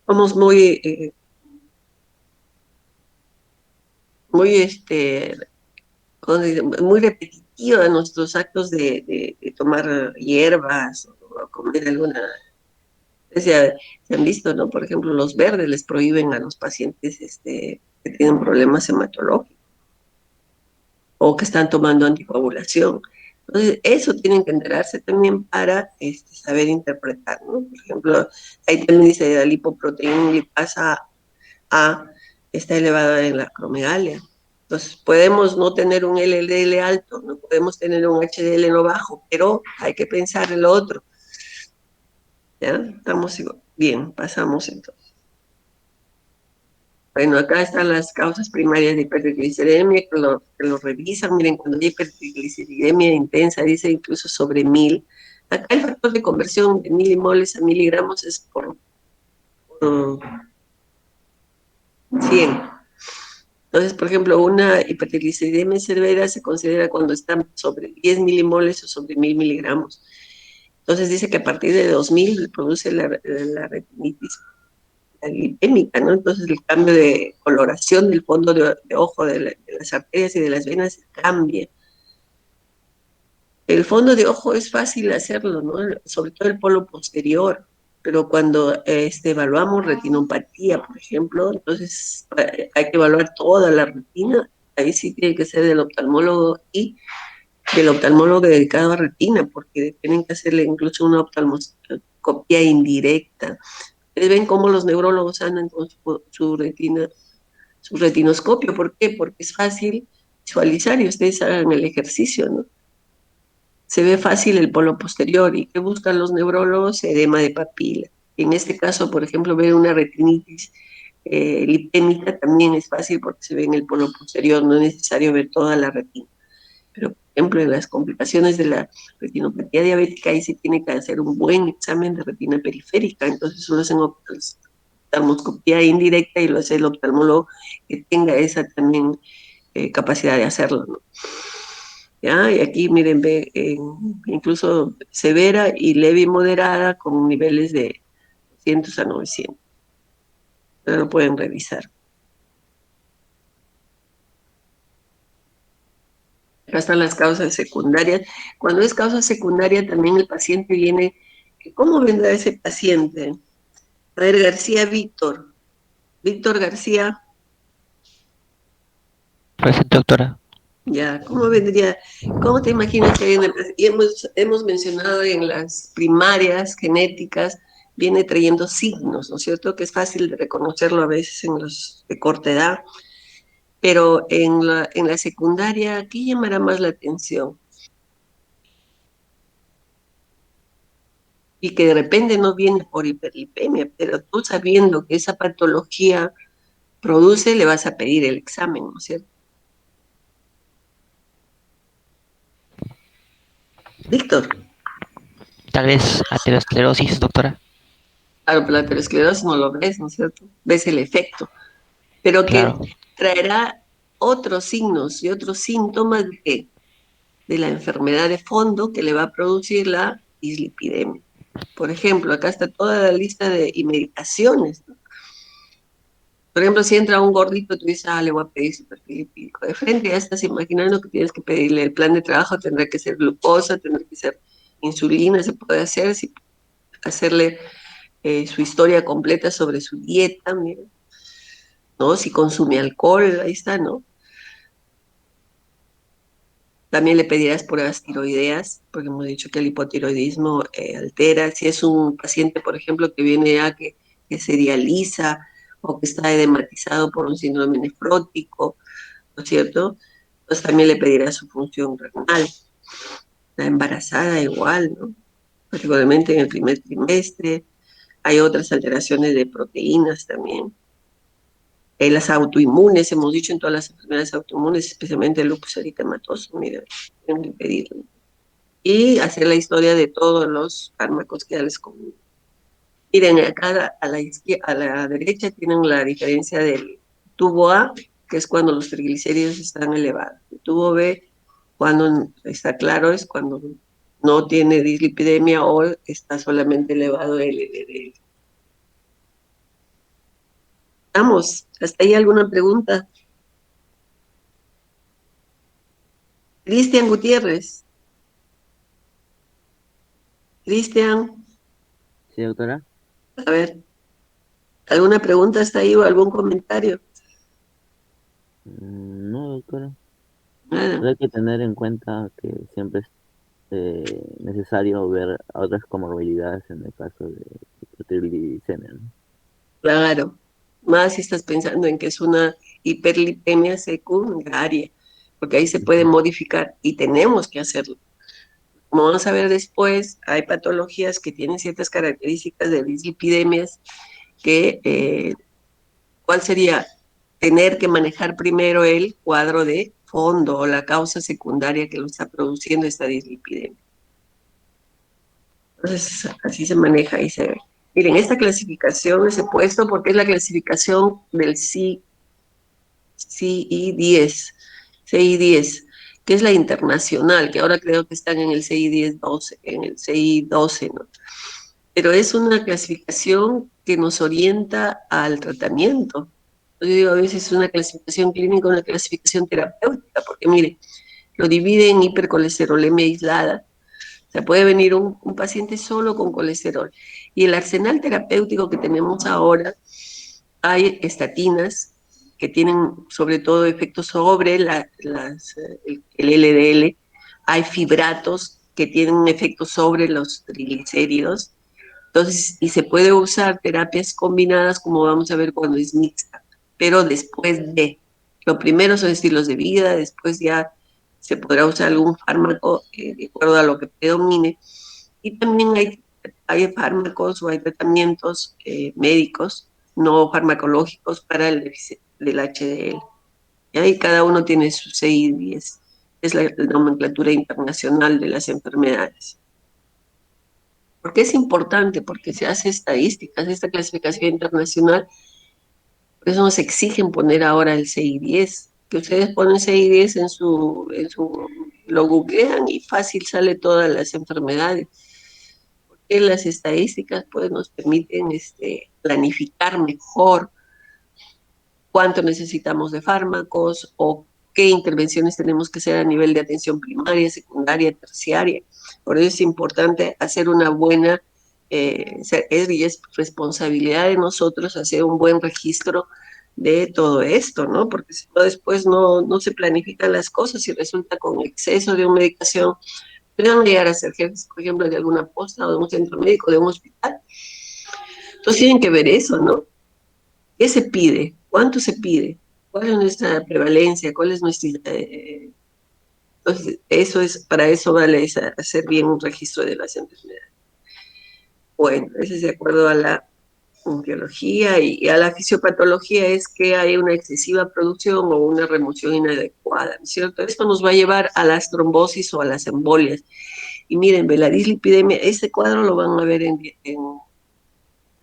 somos muy, muy repetitiva en nuestros actos de tomar hierbas o comer alguna. Se han visto, ¿no? Por ejemplo, los verdes les prohíben a los pacientes que tienen problemas hematológicos o que están tomando anticoagulación. Entonces, eso tienen que enterarse también para saber interpretar, ¿no? Por ejemplo, ahí también dice la lipoproteína lipasa A está elevada en la acromegalia. Entonces, podemos no tener un LDL alto, no podemos tener un HDL no bajo, pero hay que pensar en lo otro. ¿Ya? Estamos bien, pasamos entonces. Bueno, acá están las causas primarias de hipertriglicemia, que lo revisan. Miren, cuando hay hipertriglicemia intensa, dice incluso sobre 1000. Acá el factor de conversión de milimoles a miligramos es por 100. Entonces, por ejemplo, una hipertriglicemia severa se considera cuando está sobre 10 milimoles o sobre 1000 miligramos. Entonces dice que a partir de 2000 produce la retinitis lipémica, ¿no? Entonces el cambio de coloración del fondo de ojo de las arterias y de las venas cambia. El fondo de ojo es fácil hacerlo, ¿no? Sobre todo el polo posterior, pero cuando evaluamos retinopatía, por ejemplo, entonces hay que evaluar toda la retina. Ahí sí tiene que ser del oftalmólogo y del oftalmólogo dedicado a retina, porque tienen que hacerle incluso una oftalmoscopia indirecta. Ustedes ven cómo los neurólogos andan con su retina, su retinoscopio. ¿Por qué? Porque es fácil visualizar y ustedes hagan el ejercicio, ¿no? Se ve fácil el polo posterior. ¿Y qué buscan los neurólogos? Edema de papila. En este caso, por ejemplo, ver una retinitis lipémica también es fácil porque se ve en el polo posterior, no es necesario ver toda la retina. Pero, por ejemplo, en las complicaciones de la retinopatía diabética, ahí se tiene que hacer un buen examen de retina periférica. Entonces, uno hace oftalmoscopía indirecta y lo hace el oftalmólogo que tenga esa también capacidad de hacerlo, ¿no? ¿Ya? Y aquí, miren, ve incluso severa y leve y moderada con niveles de 200 a 900. Pero lo pueden revisar. Acá están las causas secundarias. Cuando es causa secundaria, también el paciente viene. ¿Cómo vendrá ese paciente? A ver, García Víctor. Víctor García. Presente, doctora. Ya, ¿cómo vendría? ¿Cómo te imaginas que viene? Y hemos mencionado en las primarias genéticas, viene trayendo signos, ¿no es cierto? Que es fácil de reconocerlo a veces en los de corta edad. Pero en la secundaria, ¿qué llamará más la atención? Y que de repente no viene por hiperlipemia, pero tú sabiendo que esa patología produce, le vas a pedir el examen, ¿no es cierto? Víctor. Tal vez aterosclerosis, doctora. Claro, la aterosclerosis no lo ves, ¿no es cierto? Ves el efecto. Pero Claro. que traerá otros signos y otros síntomas de la enfermedad de fondo que le va a producir la dislipidemia. Por ejemplo, acá está toda la lista de medicaciones, ¿no? Por ejemplo, si entra un gordito, tú dices, le voy a pedir su perfil lipídico. De frente ya estás imaginando que tienes que pedirle el plan de trabajo, tendrá que ser glucosa, tendrá que ser insulina, se puede hacer, hacerle su historia completa sobre su dieta, mira, ¿no? Si consume alcohol, ahí está, ¿no? También le pedirás pruebas tiroideas, porque hemos dicho que el hipotiroidismo altera. Si es un paciente, por ejemplo, que viene ya que se dializa o que está edematizado por un síndrome nefrótico, ¿no es cierto? Pues también le pedirás su función renal. La embarazada igual, ¿no? Particularmente en el primer trimestre. Hay otras alteraciones de proteínas también. Las autoinmunes, hemos dicho en todas las enfermedades autoinmunes, especialmente el lupus eritematoso, mira, tienen que pedirlo. Y hacer la historia de todos los fármacos que ya les comento. Miren, acá a la derecha tienen la diferencia del tubo A, que es cuando los triglicéridos están elevados. El tubo B, cuando está claro, es cuando no tiene dislipidemia o está solamente elevado el LDL. Vamos, ¿hasta ahí alguna pregunta? Cristian Gutiérrez. Cristian, ¿Sí, doctora? a ver, ¿alguna pregunta hasta ahí o algún comentario? No, doctora. Nada. Pero hay que tener en cuenta que siempre es necesario ver otras comorbilidades en el caso de hipertriglicemia, ¿no? Claro, más si estás pensando en que es una hiperlipemia secundaria, porque ahí se puede modificar y tenemos que hacerlo. Como vamos a ver después, hay patologías que tienen ciertas características de dislipidemias que, ¿cuál sería? Tener que manejar primero el cuadro de fondo o la causa secundaria que lo está produciendo esta dislipidemia. Entonces, así se maneja y se ve. Miren, esta clasificación les he puesto porque es la clasificación del CI10, CI10, que es la internacional, que ahora creo que están en el CI10-12, en el CI12, ¿no? Pero es una clasificación que nos orienta al tratamiento. Yo digo, a veces es una clasificación clínica, una clasificación terapéutica, porque mire, lo divide en hipercolesterolemia aislada. O sea, puede venir un paciente solo con colesterol. Y el arsenal terapéutico que tenemos ahora, hay estatinas que tienen sobre todo efectos sobre el LDL, hay fibratos que tienen efectos sobre los triglicéridos. Entonces, y se puede usar terapias combinadas, como vamos a ver cuando es mixta, pero después lo primero son estilos de vida, después ya se podrá usar algún fármaco de acuerdo a lo que predomine. Y también hay fármacos o hay tratamientos médicos, no farmacológicos, para el déficit del HDL. Y ahí cada uno tiene su CI10, es la nomenclatura internacional de las enfermedades. ¿Por qué es importante? Porque se hace estadísticas, esta clasificación internacional, por eso nos exigen poner ahora el CI10, que ustedes ponen CI10 lo googlean y fácil sale todas las enfermedades. Porque las estadísticas pues nos permiten planificar mejor cuánto necesitamos de fármacos o qué intervenciones tenemos que hacer a nivel de atención primaria, secundaria, terciaria. Por eso es importante hacer una buena, es responsabilidad de nosotros hacer un buen registro de todo esto, ¿no? Porque si no, después no se planifican las cosas y resulta con exceso de una medicación, pueden llegar a ser jefes, por ejemplo, de alguna posta o de un centro médico, de un hospital. Entonces tienen que ver eso, ¿no? ¿Qué se pide? ¿Cuánto se pide? ¿Cuál es nuestra prevalencia? ¿Cuál es nuestra...? Entonces, para eso vale hacer bien un registro de las enfermedades. Bueno, eso es de acuerdo a la biología y a la fisiopatología, es que hay una excesiva producción o una remoción inadecuada, ¿no es cierto? Esto nos va a llevar a las trombosis o a las embolias. Y miren, la dislipidemia, este cuadro lo van a ver en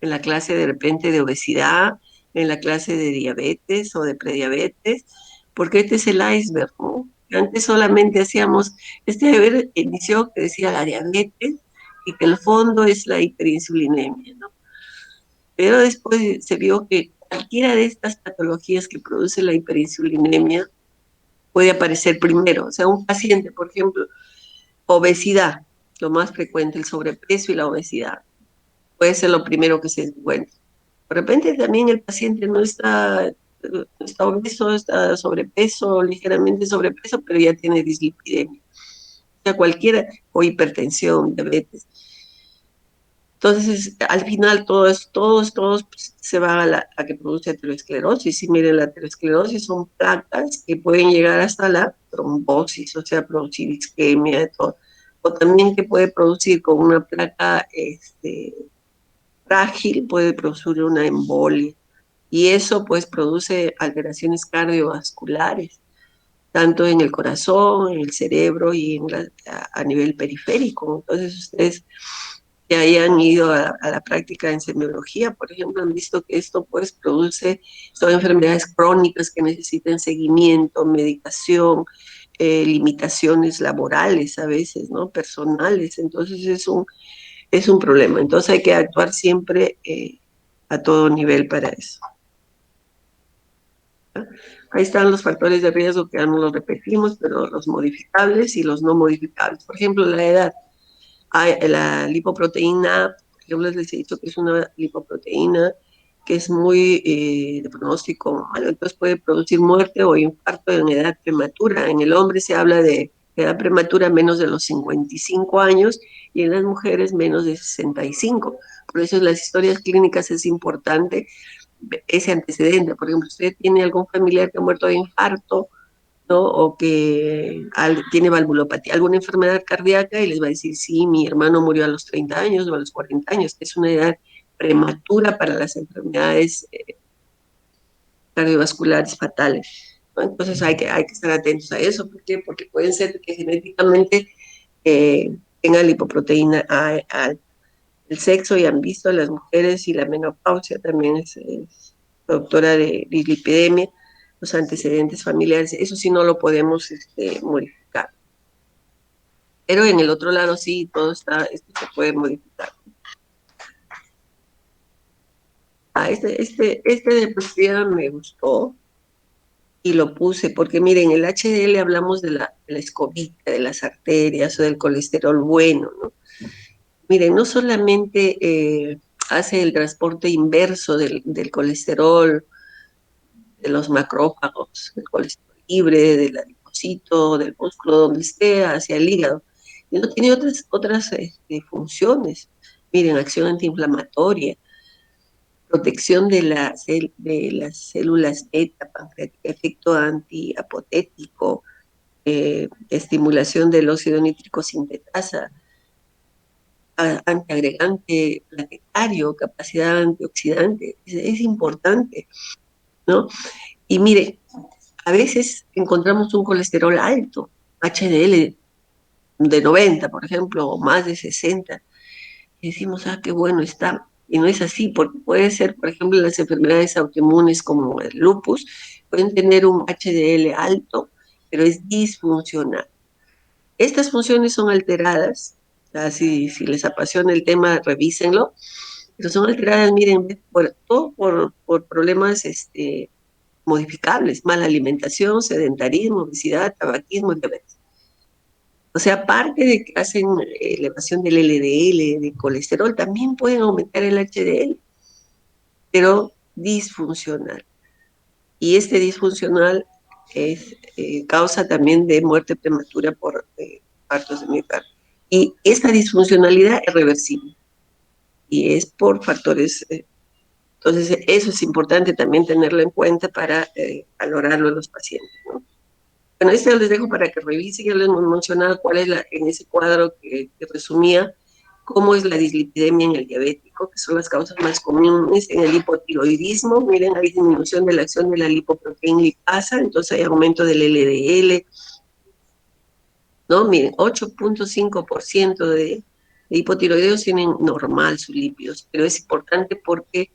la clase de repente de obesidad, en la clase de diabetes o de prediabetes, porque este es el iceberg, ¿no? Antes solamente hacíamos, deber inició que decía la diabetes y que el fondo es la hiperinsulinemia, ¿no? Pero después se vio que cualquiera de estas patologías que produce la hiperinsulinemia puede aparecer primero. O sea, un paciente, por ejemplo, obesidad, lo más frecuente, el sobrepeso y la obesidad, puede ser lo primero que se encuentra. De repente también el paciente no está obeso, está sobrepeso, ligeramente sobrepeso, pero ya tiene dislipidemia. O sea, cualquiera, o hipertensión, diabetes. Entonces, al final, todos pues, se van a que produce aterosclerosis. Y miren, la aterosclerosis son placas que pueden llegar hasta la trombosis, o sea, producir isquemia, todo. O también que puede producir con una placa frágil, puede producir una embolia. Y eso pues produce alteraciones cardiovasculares, tanto en el corazón, en el cerebro y a nivel periférico. Entonces ustedes que hayan ido a la práctica en semiología, por ejemplo, han visto que esto pues produce, son enfermedades crónicas que necesitan seguimiento, medicación, limitaciones laborales a veces, ¿no? Personales. Entonces es un problema. Entonces hay que actuar siempre a todo nivel para eso. Ahí están los factores de riesgo que ya no los repetimos, pero los modificables y los no modificables. Por ejemplo, la edad. La lipoproteína, por ejemplo, les he dicho que es una lipoproteína que es muy de pronóstico malo, entonces puede producir muerte o infarto en edad prematura. En el hombre se habla de edad prematura menos de los 55 años y en las mujeres menos de 65. Por eso en las historias clínicas es importante ese antecedente. Por ejemplo, usted tiene algún familiar que ha muerto de infarto, ¿no? O que tiene valvulopatía, alguna enfermedad cardíaca, y les va a decir, sí, mi hermano murió a los 30 años o a los 40 años, que es una edad prematura para las enfermedades cardiovasculares fatales, ¿no? Entonces hay que estar atentos a eso. ¿Por qué? Porque pueden ser que genéticamente tengan lipoproteína alta. El sexo, ya han visto, las mujeres, y la menopausia también es doctora de dislipidemia, los antecedentes familiares, eso sí no lo podemos modificar. Pero en el otro lado sí, todo esto se puede modificar. Este diapositiva me gustó y lo puse porque miren, el HDL hablamos de la escobita, de las arterias o del colesterol bueno, ¿no? Miren, no solamente hace el transporte inverso del colesterol, de los macrófagos, del colesterol libre, del adipocito, del músculo, donde esté, hacia el hígado. Y no tiene otras funciones. Miren, acción antiinflamatoria, protección de las células beta, pancreática, efecto antiapotético, estimulación del óxido nítrico sintetasa, antiagregante planetario, capacidad antioxidante, es importante, ¿no? Y mire, a veces encontramos un colesterol alto, HDL de 90, por ejemplo, o más de 60, y decimos, qué bueno está. Y no es así, porque puede ser, por ejemplo, las enfermedades autoinmunes como el lupus, pueden tener un HDL alto, pero es disfuncional. Estas funciones son alteradas, si les apasiona el tema, revísenlo, pero son alteradas, miren, todo por problemas modificables, mala alimentación, sedentarismo, obesidad, tabaquismo, diabetes. O sea, aparte de que hacen elevación del LDL, de colesterol, también pueden aumentar el HDL, pero disfuncional. Y este disfuncional causa también de muerte prematura por partos de miocardio. Y esta disfuncionalidad es reversible y es por factores. Entonces, eso es importante también tenerlo en cuenta para valorarlo en los pacientes, ¿no? Bueno, esto les dejo para que revisen. Ya les hemos mencionado cuál es en ese cuadro que resumía cómo es la dislipidemia en el diabético, que son las causas más comunes. En el hipotiroidismo, miren, hay disminución de la acción de la lipoproteína lipasa, entonces hay aumento del LDL, ¿no? Miren, 8.5% de hipotiroideos tienen normal sus lípidos, pero es importante porque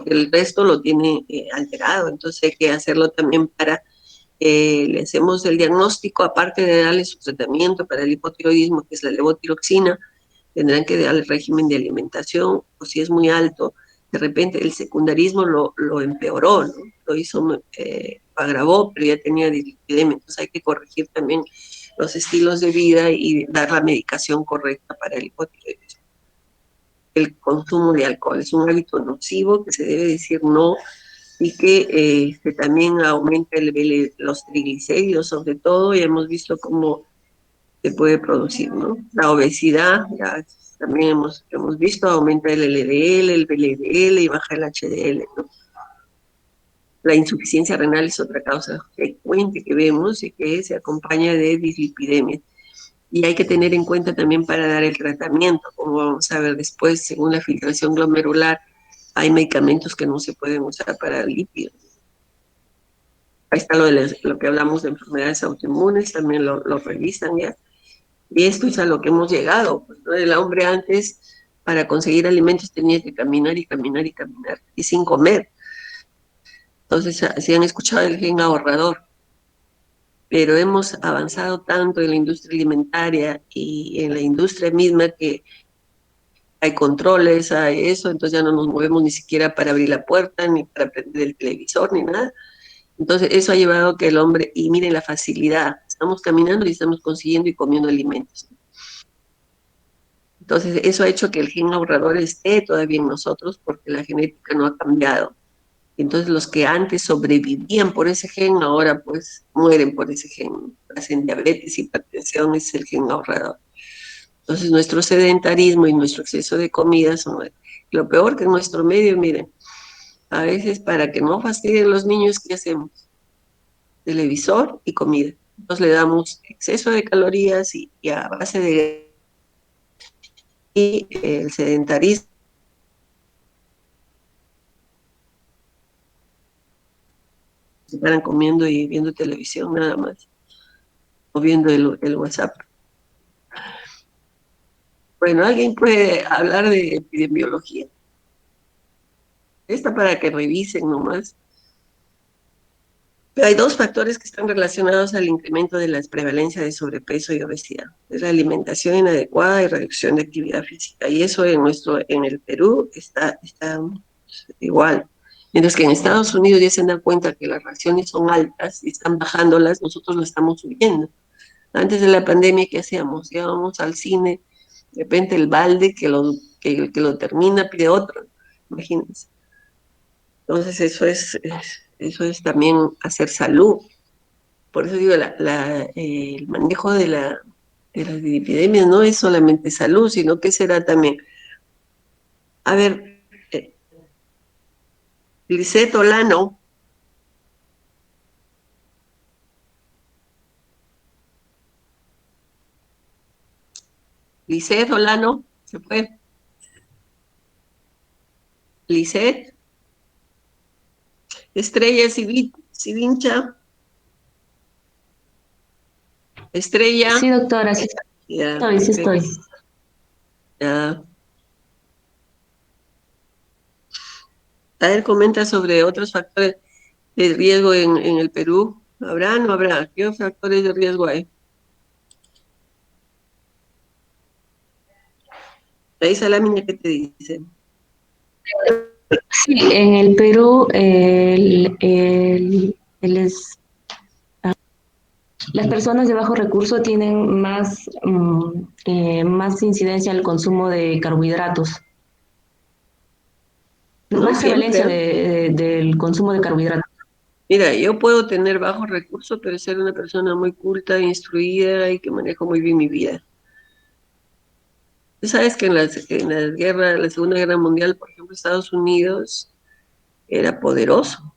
el resto lo tiene alterado, entonces hay que hacerlo también para, le hacemos el diagnóstico, aparte de darle su tratamiento para el hipotiroidismo, que es la levotiroxina, tendrán que darle régimen de alimentación, o si es muy alto, de repente el secundarismo lo empeoró, ¿no? Lo hizo, agravó, pero ya tenía dislipidemia, entonces hay que corregir también los estilos de vida y dar la medicación correcta para el hipotiroidismo. El consumo de alcohol es un hábito nocivo que se debe decir no, y que también aumenta los triglicéridos, sobre todo, y hemos visto cómo se puede producir, ¿no? La obesidad, ya también hemos visto, aumenta el LDL, el VLDL y baja el HDL, ¿no? La insuficiencia renal es otra causa frecuente que vemos y que se acompaña de dislipidemia. Y hay que tener en cuenta también para dar el tratamiento, como vamos a ver después, según la filtración glomerular, hay medicamentos que no se pueden usar para lípidos. Ahí está lo que hablamos de enfermedades autoinmunes, también lo revisan ya. Y esto es a lo que hemos llegado. Pues, ¿no? El hombre antes, para conseguir alimentos, tenía que caminar y caminar y caminar, y sin comer. Entonces, si han escuchado el gen ahorrador, pero hemos avanzado tanto en la industria alimentaria y en la industria misma que hay controles, hay eso, entonces ya no nos movemos ni siquiera para abrir la puerta, ni para prender el televisor, ni nada. Entonces, eso ha llevado a que el hombre, y miren la facilidad, estamos caminando y estamos consiguiendo y comiendo alimentos. Entonces, eso ha hecho que el gen ahorrador esté todavía en nosotros porque la genética no ha cambiado. Entonces, los que antes sobrevivían por ese gen, ahora pues mueren por ese gen. Hacen diabetes, hipertensión, es el gen ahorrador. Entonces, nuestro sedentarismo y nuestro exceso de comida son lo peor que en nuestro medio, miren. A veces, para que no fastidien los niños, ¿qué hacemos? Televisor y comida. Entonces, le damos exceso de calorías y a base de... Y el sedentarismo se paran comiendo y viendo televisión nada más, o viendo el WhatsApp. Bueno, ¿alguien puede hablar de epidemiología? Esta para que revisen nomás. Pero hay dos factores que están relacionados al incremento de la prevalencia de sobrepeso y obesidad. Es la alimentación inadecuada y reducción de actividad física. Y eso en el Perú está igual. Mientras que en Estados Unidos ya se dan cuenta que las raciones son altas y están bajándolas, nosotros lo estamos subiendo. Antes de la pandemia, ¿qué hacíamos? Íbamos al cine, de repente el balde que lo termina pide otro, imagínense. Entonces eso es también hacer salud. Por eso digo, el manejo de las epidemias no es solamente salud, sino que será también. A ver, Lisette Olano. Lisette Olano, ¿se fue? Lisette. Estrella Civincha. Estrella. Sí, doctora, sí, Ya, estoy, sí estoy. Ya. A ver, comenta sobre otros factores de riesgo en el Perú. ¿Habrá o no habrá? ¿Qué factores de riesgo hay? Ahí Salamina, ¿qué te dice? Sí, en el Perú las personas de bajo recurso tienen más incidencia al consumo de carbohidratos. No Más prevalencia siempre. del consumo de carbohidratos. Mira, yo puedo tener bajos recursos, pero ser una persona muy culta, instruida y que manejo muy bien mi vida. Tú sabes que en la Segunda Guerra Mundial, por ejemplo, Estados Unidos era poderoso.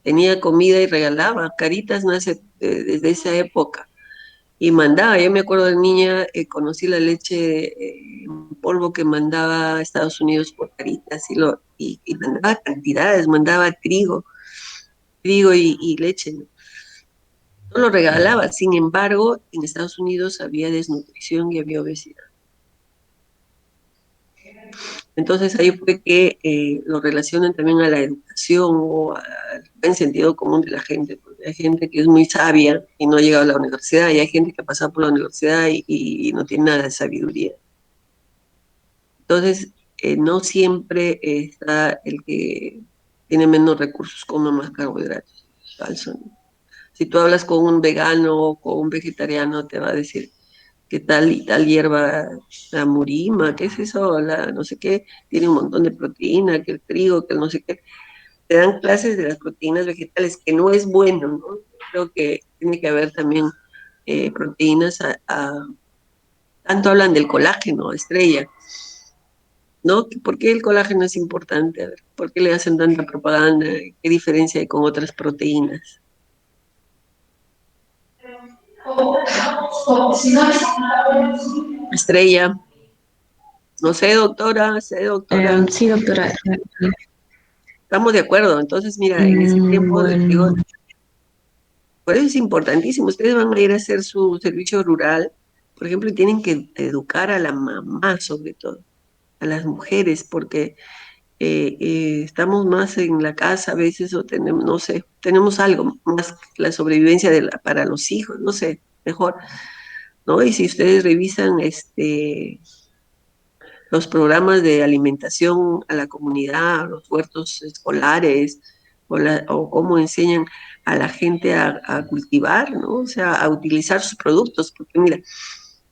Tenía comida y regalaba. Caritas nace desde esa época. Y mandaba, yo me acuerdo de niña, conocí la leche en polvo que mandaba a Estados Unidos por Caritas y mandaba cantidades, mandaba trigo y leche, ¿no? No lo regalaba, sin embargo, en Estados Unidos había desnutrición y había obesidad. Entonces ahí fue que lo relacionan también a la educación o al buen sentido común de la gente, porque hay gente que es muy sabia y no ha llegado a la universidad, y hay gente que ha pasado por la universidad y no tiene nada de sabiduría. Entonces, no siempre está el que tiene menos recursos come más carbohidratos. Falso, ¿no? Si tú hablas con un vegano o con un vegetariano, te va a decir que tal y tal hierba, la murima, ¿qué es eso? La no sé qué, tiene un montón de proteína, que el trigo, que el no sé qué. Te dan clases de las proteínas vegetales, que no es bueno, ¿no? Creo que tiene que haber también proteínas tanto hablan del colágeno, Estrella, ¿no? ¿Por qué el colágeno es importante? A ver, ¿por qué le hacen tanta propaganda? ¿Qué diferencia hay con otras proteínas? Estrella. No sé, doctora, Sí, doctora. Estamos de acuerdo. Entonces, mira, en ese tiempo, digo, Bueno, por eso es importantísimo. Ustedes van a ir a hacer su servicio rural, por ejemplo, y tienen que educar a la mamá, sobre todo, a las mujeres, porque estamos más en la casa a veces o tenemos, no sé, tenemos algo más que la sobrevivencia para los hijos, no sé, mejor, ¿no? Y si ustedes revisan los programas de alimentación a la comunidad, los huertos escolares, o cómo enseñan a la gente a cultivar, ¿no? O sea, a utilizar sus productos, porque mira,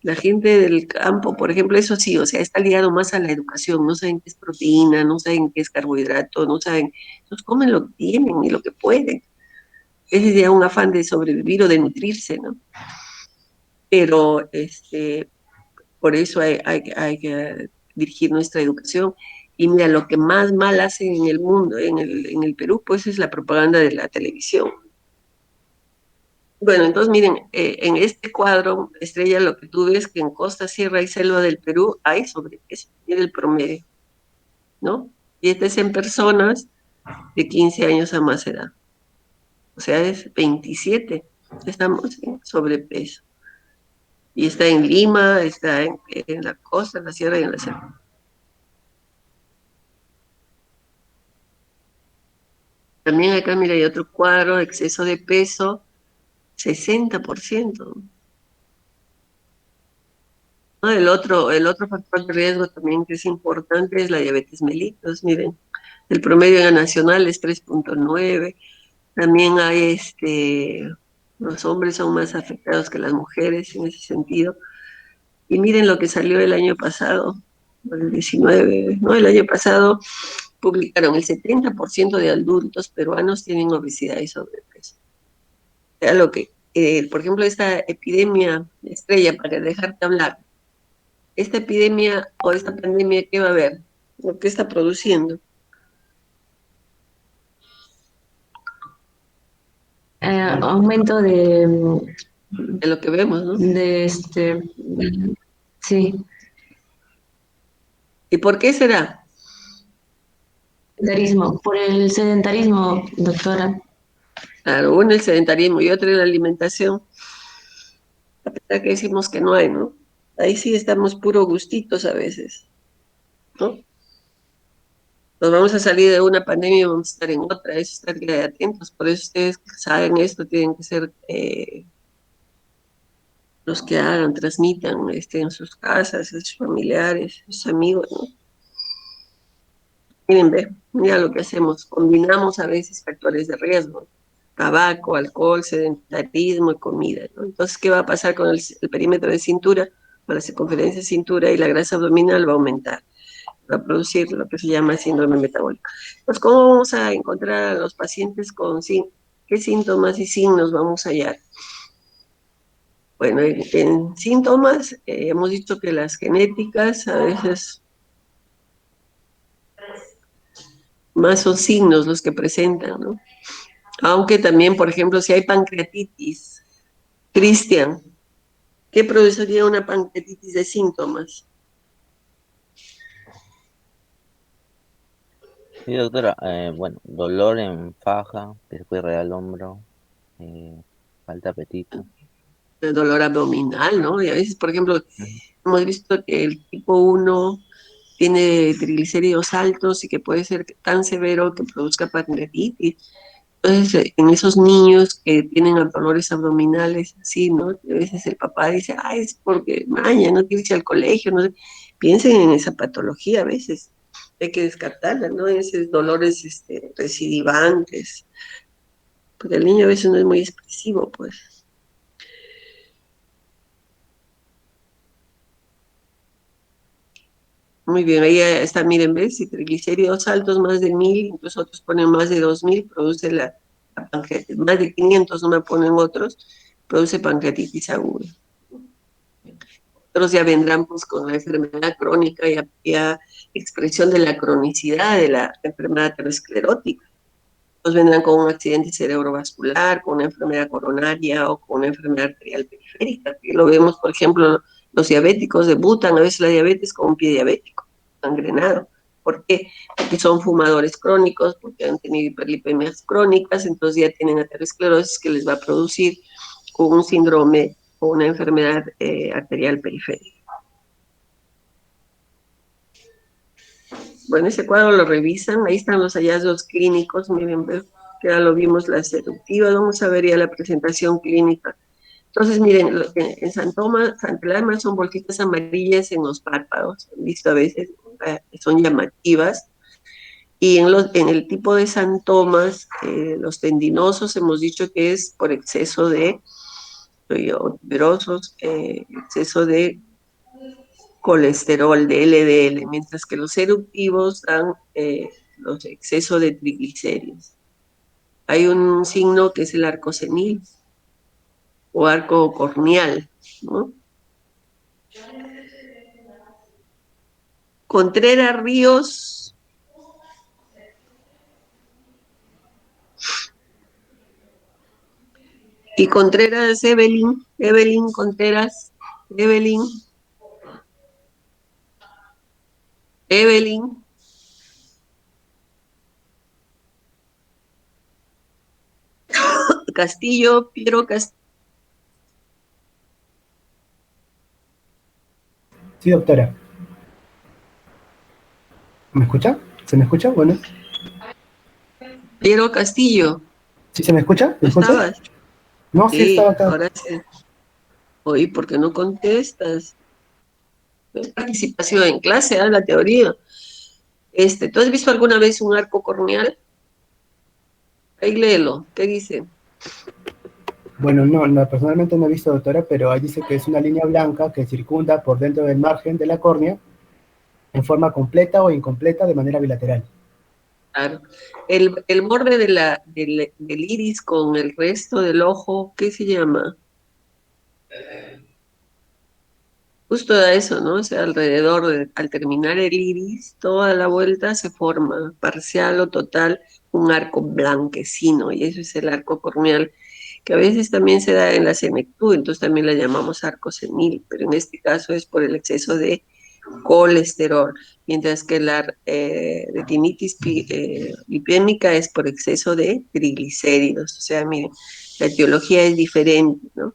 la gente del campo, por ejemplo, eso sí, o sea, está ligado más a la educación, no saben qué es proteína, no saben qué es carbohidrato, no saben, entonces comen lo que tienen y lo que pueden. Ese es ya un afán de sobrevivir o de nutrirse, ¿no? Pero por eso hay que dirigir nuestra educación. Y mira, lo que más mal hacen en el mundo, en el Perú, pues es la propaganda de la televisión. Bueno, entonces miren, en este cuadro, Estrella, lo que tú ves que en costa, sierra y selva del Perú hay sobrepeso, mira el promedio, ¿no? Y este es en personas de 15 años a más edad. O sea, es 27, estamos en sobrepeso. Y está en Lima, está en la costa, en la sierra y en la selva. También acá, mira, hay otro cuadro, exceso de peso, 60%. ¿No? El otro factor de riesgo también que es importante es la diabetes mellitus. Miren, el promedio nacional es 3.9. También hay los hombres son más afectados que las mujeres en ese sentido. Y miren lo que salió el año pasado, el 19, ¿no? El año pasado publicaron el 70% de adultos peruanos tienen obesidad y sobrepeso. O sea, por ejemplo, esta epidemia estrella, para dejarte hablar, esta epidemia o esta pandemia, ¿qué va a haber? ¿O qué está produciendo? aumento de, De lo que vemos, ¿no? Sí, ¿Y por qué será? sedentarismo, por el sedentarismo, doctora. Claro, uno el sedentarismo y otro la alimentación. A pesar que decimos que no hay, ¿no? Ahí sí estamos puro gustitos a veces, ¿no? Nos vamos a salir de una pandemia y vamos a estar en otra, eso estar atentos. Por eso ustedes que saben esto tienen que ser los que hagan, transmitan, en sus casas, a sus familiares, a sus amigos, ¿no? Miren, mira lo que hacemos, combinamos a veces factores de riesgo, tabaco, alcohol, sedentarismo y comida, ¿no? Entonces, ¿qué va a pasar con el perímetro de cintura? Con la circunferencia de cintura y la grasa abdominal va a aumentar, va a producir lo que se llama síndrome metabólico. Pues, ¿cómo vamos a encontrar a los pacientes qué síntomas y signos vamos a hallar? Bueno, en síntomas, hemos dicho que las genéticas a veces más son signos los que presentan, ¿no? Aunque también, por ejemplo, si hay pancreatitis, Cristian, ¿qué produciría una pancreatitis de síntomas? Sí, doctora, bueno, dolor en faja, que se puede irradiar el hombro, eh, falta de apetito. El dolor abdominal, ¿no? Y a veces, por ejemplo, hemos visto que el tipo 1 tiene triglicéridos altos y que puede ser tan severo que produzca pancreatitis. Entonces, en esos niños que tienen dolores abdominales, así, ¿no? A veces el papá dice, ay, es porque maña, no quiere ir al colegio, no sé. Piensen en esa patología a veces. Hay que descartarla, ¿no? Esos dolores recidivantes. Porque el niño a veces no es muy expresivo, pues. Muy bien, ahí está, miren, ¿ves? Si triglicéridos altos, más de 1000, incluso otros ponen más de 2000, produce la pancreatitis, más de 500 no me ponen otros, produce pancreatitis aguda. Otros ya vendrán pues con la enfermedad crónica y a expresión de la cronicidad de la enfermedad aterosclerótica. Otros vendrán con un accidente cerebrovascular, con una enfermedad coronaria o con una enfermedad arterial periférica, que lo vemos, por ejemplo, Los diabéticos debutan a veces la diabetes con un pie diabético, gangrenado. ¿Por qué? Porque son fumadores crónicos, porque han tenido hiperlipemias crónicas, entonces ya tienen aterosclerosis que les va a producir un síndrome o una enfermedad arterial periférica. Bueno, ese cuadro lo revisan, ahí están los hallazgos clínicos, miren, que ya lo vimos las eruptivas, vamos a ver ya la presentación clínica. Entonces, miren, en Santelama son bolsitas amarillas en los párpados, han visto a veces, son llamativas, y en el tipo de santomas, los tendinosos hemos dicho que es por exceso de tuberosos, exceso de colesterol, de LDL, mientras que los eruptivos dan los excesos de triglicéridos. Hay un signo que es el arco senil o arco corneal, ¿no? Contreras Ríos y Contreras Evelyn Contreras, Evelyn. Castillo, Piero Castillo. Sí, doctora. ¿Me escucha? ¿Se me escucha? Bueno. Piero Castillo. ¿Sí se me escucha? ¿Me escucha? ¿Estabas? No, sí, estaba acá. Ahora sí. Oye, ¿por qué no contestas? Participación en clase, la teoría. ¿Tú has visto alguna vez un arco corneal? Ahí léelo, ¿qué dice? Bueno, no, personalmente no he visto, doctora, pero ahí dice que es una línea blanca que circunda por dentro del margen de la córnea en forma completa o incompleta de manera bilateral. Claro. El borde del iris con el resto del ojo, ¿qué se llama? Justo da eso, ¿no? O sea, al terminar el iris, toda la vuelta se forma, parcial o total, un arco blanquecino, y eso es el arco corneal, que a veces también se da en la senectud, entonces también la llamamos arco senil, pero en este caso es por el exceso de colesterol, mientras que la retinitis lipémica es por exceso de triglicéridos, o sea, miren, la etiología es diferente, ¿no?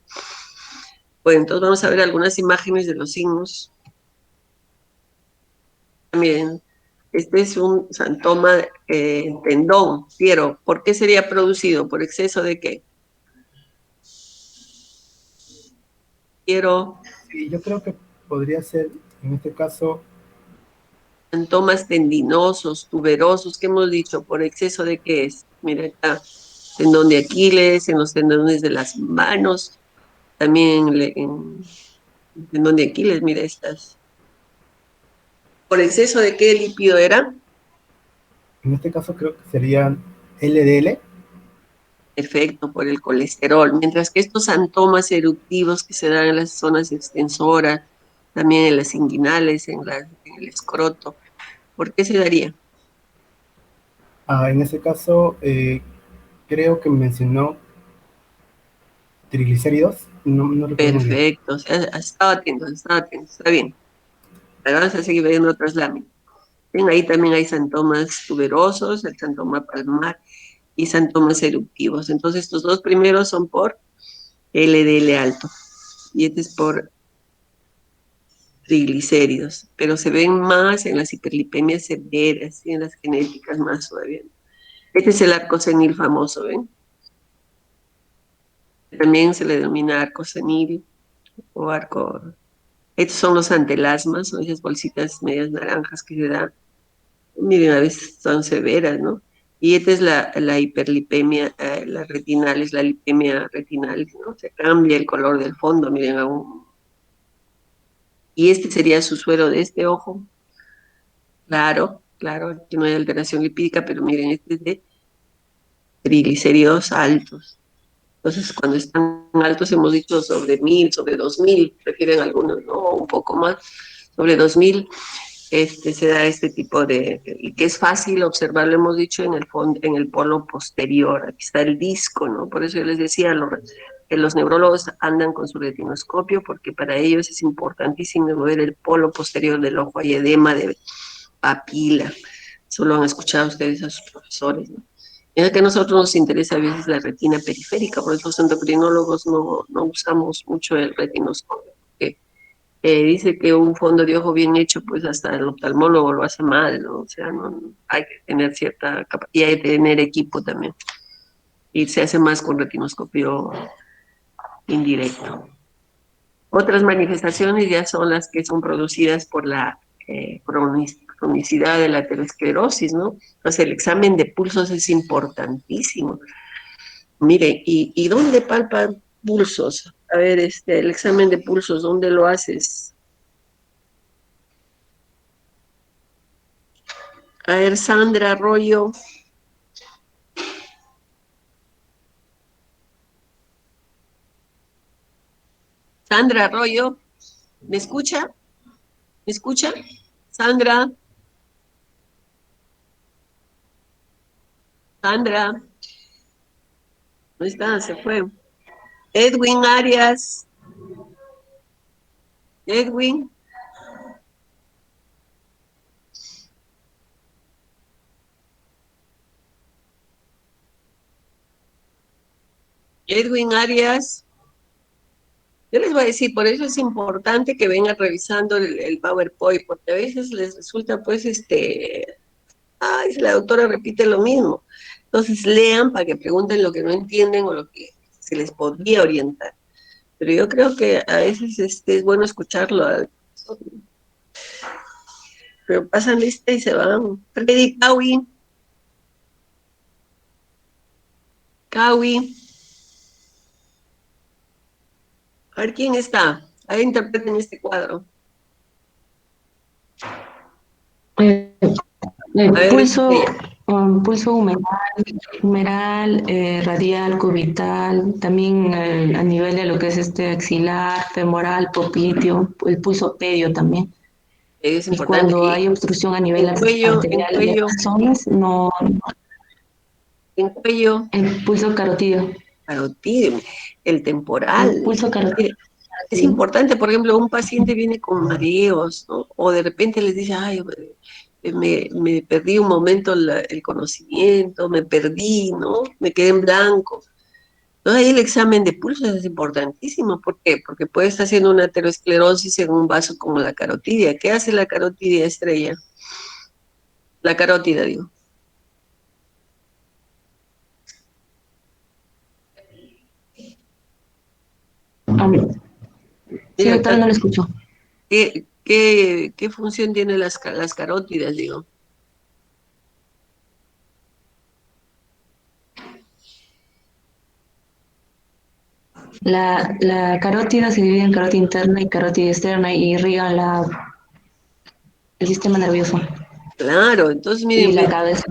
Bueno, entonces vamos a ver algunas imágenes de los signos. Miren, este es un santoma tendón, Piero. ¿Por qué sería producido? ¿Por exceso de qué? Piero. Sí, yo creo que podría ser, en este caso... Santomas tendinosos, tuberosos, ¿qué hemos dicho? ¿Por exceso de qué es? Mira acá, tendón de Aquiles, en los tendones de las manos, también en tendón de Aquiles, mira estas. ¿Por exceso de qué lípido era? En este caso creo que serían LDL. Perfecto, por el colesterol. Mientras que estos santomas eruptivos que se dan en las zonas extensoras, también en las inguinales, en el escroto, ¿por qué se daría? En ese caso, creo que mencionó triglicéridos. No recuerdo. Perfecto, o sea, estaba atento, está bien. Ahora vamos a seguir viendo otras láminas. Ven, ahí también hay santomas tuberosos, el santoma palmar y santomas eruptivos. Entonces, estos dos primeros son por LDL alto y este es por triglicéridos, pero se ven más en las hiperlipemias severas y en las genéticas más todavía. Este es el arco senil famoso, ¿ven? También se le denomina arco senil o arco... Estos son los antelasmas, son esas bolsitas medias naranjas que se dan. Miren, a veces son severas, ¿no? Y esta es la hiperlipemia, la retinal, es la lipemia retinal, ¿no? Se cambia el color del fondo, miren, aún. Y este sería su suero de este ojo. Claro, aquí no hay alteración lipídica, pero miren, este es de triglicéridos altos. Entonces, cuando están altos, hemos dicho sobre 1000, sobre 2000, prefieren algunos, ¿no? Un poco más, sobre 2000. Se da este tipo y que es fácil observarlo, hemos dicho, en el polo posterior. Aquí está el disco, ¿no? Por eso yo les decía, los neurólogos andan con su retinoscopio porque para ellos es importantísimo ver el polo posterior del ojo, hay edema de papila. Eso lo han escuchado ustedes a sus profesores, ¿no? Es que a nosotros nos interesa a veces la retina periférica, por eso los endocrinólogos no usamos mucho el retinoscopio. Porque, dice que un fondo de ojo bien hecho, pues hasta el oftalmólogo lo hace mal, ¿no? O sea, hay que tener cierta capacidad y hay que tener equipo también. Y se hace más con retinoscopio indirecto. Otras manifestaciones ya son las que son producidas por la cronicidad de la aterosclerosis, ¿no? Entonces el examen de pulsos es importantísimo. Mire, ¿y dónde palpan pulsos? A ver, el examen de pulsos, ¿dónde lo haces? A ver, Sandra Arroyo. Sandra Arroyo, ¿me escucha? ¿Me escucha? Sandra. Sandra. No está, se fue. Edwin Arias. Edwin. Edwin Arias. Yo les voy a decir, por eso es importante que vengan revisando el PowerPoint, porque a veces les resulta, pues, ay, la doctora repite lo mismo. Entonces lean para que pregunten lo que no entienden o lo que se les podría orientar. Pero yo creo que a veces es bueno escucharlo. Pero pasan lista y se van. Freddy, Kawi. Kawi. A ver quién está. Ahí interpreten este cuadro. Ver, Pulso, pulso humeral, radial, cubital, también a nivel de lo que es axilar, femoral, popliteo, el pulso pedio también. Es Y importante. cuando hay obstrucción a nivel cuello, arterial de cuello. pezones, no. En cuello. El pulso carotídeo. Carotídeo, el temporal. El pulso carotídeo. Es importante, por ejemplo, un paciente viene con mareos, ¿no? O de repente les dice, ay, me perdí un momento el conocimiento, me perdí, ¿no? Me quedé en blanco. Entonces ahí el examen de pulso es importantísimo. ¿Por qué? Porque puede estar haciendo una aterosclerosis en un vaso como la carotidia. ¿Qué hace la carotidia, Estrella? La carótida, digo. Sí, doctora, no lo escucho. ¿Qué función tienen las carótidas, digo? La carótida se divide en carótida interna y carótida externa y irriga el sistema nervioso. Claro, entonces miren. Y la cabeza.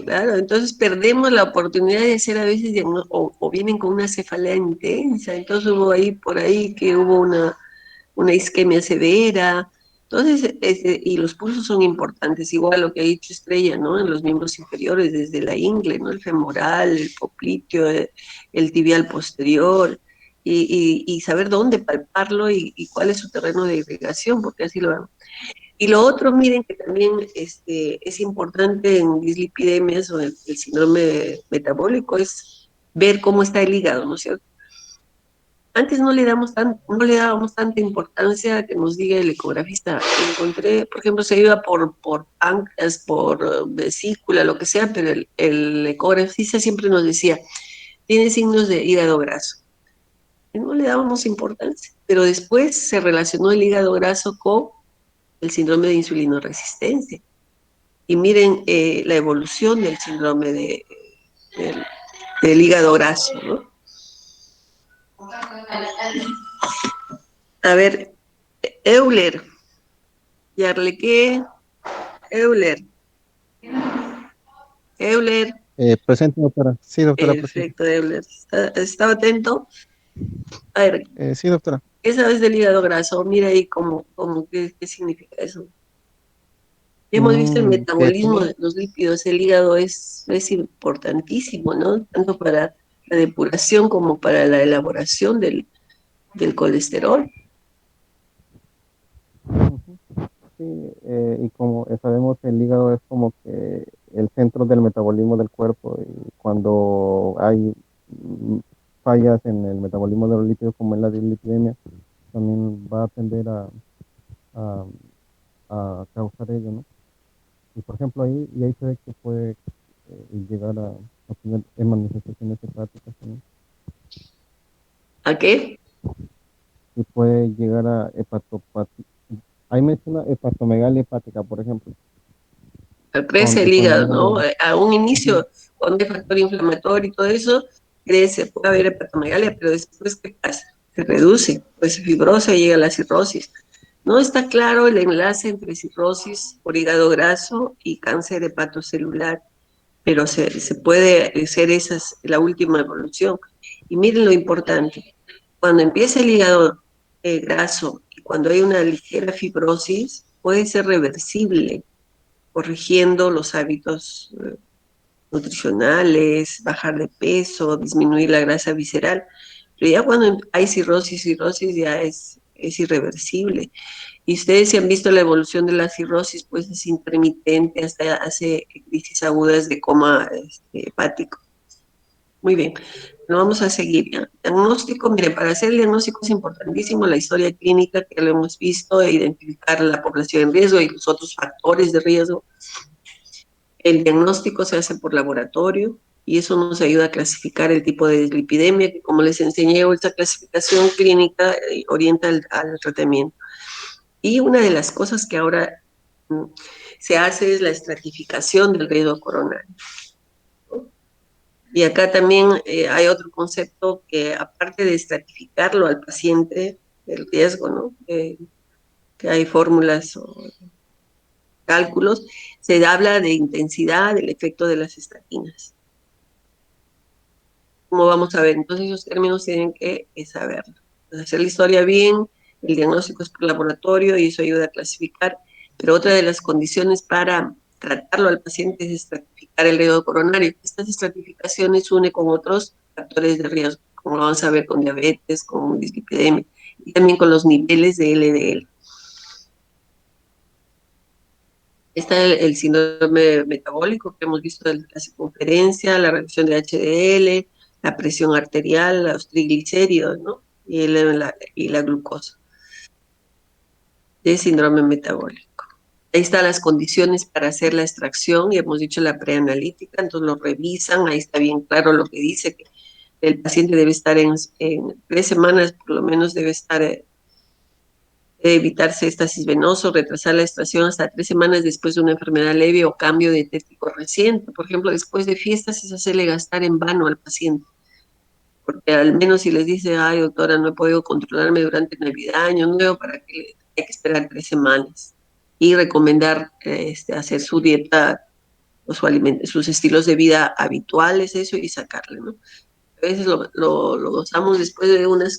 Claro, entonces perdemos la oportunidad de hacer a veces, o vienen con una cefalea intensa, entonces hubo ahí, por ahí que hubo una isquemia severa. Entonces, y los pulsos son importantes, igual lo que ha dicho Estrella, ¿no? En los miembros inferiores, desde la ingle, ¿no? El femoral, el popliteo, el tibial posterior, y saber dónde palparlo y cuál es su terreno de irrigación, porque así lo van. Y lo otro, miren, que también es importante en dislipidemias o el síndrome metabólico, es ver cómo está el hígado, ¿no es cierto? Antes no le dábamos tanta importancia a que nos diga el ecografista. Encontré, por ejemplo, se iba por páncreas, por vesícula, lo que sea, pero el ecografista siempre nos decía, tiene signos de hígado graso. Y no le dábamos importancia, pero después se relacionó el hígado graso con el síndrome de insulinoresistencia. Y miren la evolución del síndrome del hígado graso, ¿no? A ver, Euler. Yarlequé. Euler. Euler. Presente, doctora. Sí, doctora, presente. Perfecto, Euler. ¿Estaba atento? A ver, Sí, doctora. ¿qué sabes del hígado graso? Mira ahí qué significa eso. Hemos visto el metabolismo de los lípidos, el hígado es importantísimo, ¿no? Tanto para la depuración como para la elaboración del colesterol. Sí, y como sabemos, el hígado es como que el centro del metabolismo del cuerpo, y cuando hay fallas en el metabolismo de los lípidos, como en la dislipidemia, también va a tender a, a causar ello, ¿no? Y por ejemplo, ahí se ve que puede llegar a tener manifestaciones hepáticas también. ¿A qué? Y puede llegar a hepatopatía. Ahí menciona hepatomegalia hepática, por ejemplo. Crece el hígado, ¿no? A un inicio, cuando hay factor inflamatorio y todo eso, crece, puede haber hepatomegalia, pero después, ¿qué pasa? Se reduce, pues fibrosa y llega a la cirrosis. No está claro el enlace entre cirrosis por hígado graso y cáncer hepatocelular, pero se puede ser esa es la última evolución. Y miren lo importante, cuando empieza el hígado graso y cuando hay una ligera fibrosis, puede ser reversible, corrigiendo los hábitos nutricionales, bajar de peso, disminuir la grasa visceral. Pero ya cuando hay cirrosis ya es irreversible. Y ustedes si han visto la evolución de la cirrosis, pues es intermitente, hasta hace crisis agudas de coma hepático. Muy bien, lo vamos a seguir ya. Diagnóstico, mire, para hacer el diagnóstico es importantísimo la historia clínica que lo hemos visto, identificar la población en riesgo y los otros factores de riesgo. El diagnóstico se hace por laboratorio y eso nos ayuda a clasificar el tipo de dislipidemia, que como les enseñé, esta clasificación clínica orienta al tratamiento. Y una de las cosas que ahora se hace es la estratificación del riesgo coronario. Y acá también hay otro concepto que, aparte de estratificarlo al paciente, el riesgo, ¿no? Que hay fórmulas o cálculos, se habla de intensidad del efecto de las estatinas. ¿Cómo vamos a ver? Entonces esos términos tienen que saberlo. Hacer la historia bien, el diagnóstico es por laboratorio y eso ayuda a clasificar, pero otra de las condiciones para tratarlo al paciente es estratificar el riesgo coronario. Estas estratificaciones une con otros factores de riesgo, como lo vamos a ver con diabetes, con dislipidemia, y también con los niveles de LDL. Está el síndrome metabólico que hemos visto en la circunferencia, la reducción de HDL, la presión arterial, los triglicéridos, ¿no? Y la glucosa. Es síndrome metabólico. Ahí están las condiciones para hacer la extracción, y hemos dicho la preanalítica, entonces lo revisan, ahí está bien claro lo que dice, que el paciente debe estar en 3 semanas, por lo menos debe estar, debe evitarse éstasis venoso, retrasar la extracción hasta 3 semanas después de una enfermedad leve o cambio dietético reciente. Por ejemplo, después de fiestas es hacerle gastar en vano al paciente, porque al menos si les dice, ay doctora, no he podido controlarme durante Navidad, Año Nuevo, para que hay que esperar 3 semanas. Y recomendar hacer su dieta o sus estilos de vida habituales, eso, y sacarle, ¿no? A veces lo gozamos después de una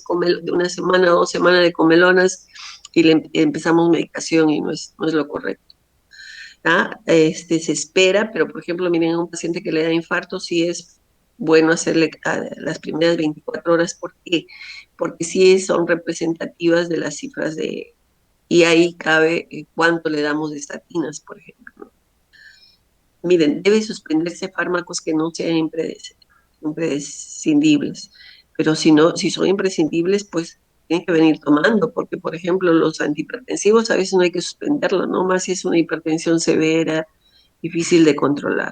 semana o 2 semanas de comelonas y empezamos medicación y no es lo correcto. ¿Ah? Se espera, pero por ejemplo, miren, a un paciente que le da infarto, sí es bueno hacerle las primeras 24 horas. ¿Por qué? Porque sí son representativas de las cifras y ahí cabe cuánto le damos de estatinas, por ejemplo, ¿no? Miren, debe suspenderse fármacos que no sean imprescindibles, pero si son imprescindibles, pues tienen que venir tomando, porque por ejemplo los antihipertensivos a veces no hay que suspenderlo, ¿no? Más si es una hipertensión severa, difícil de controlar,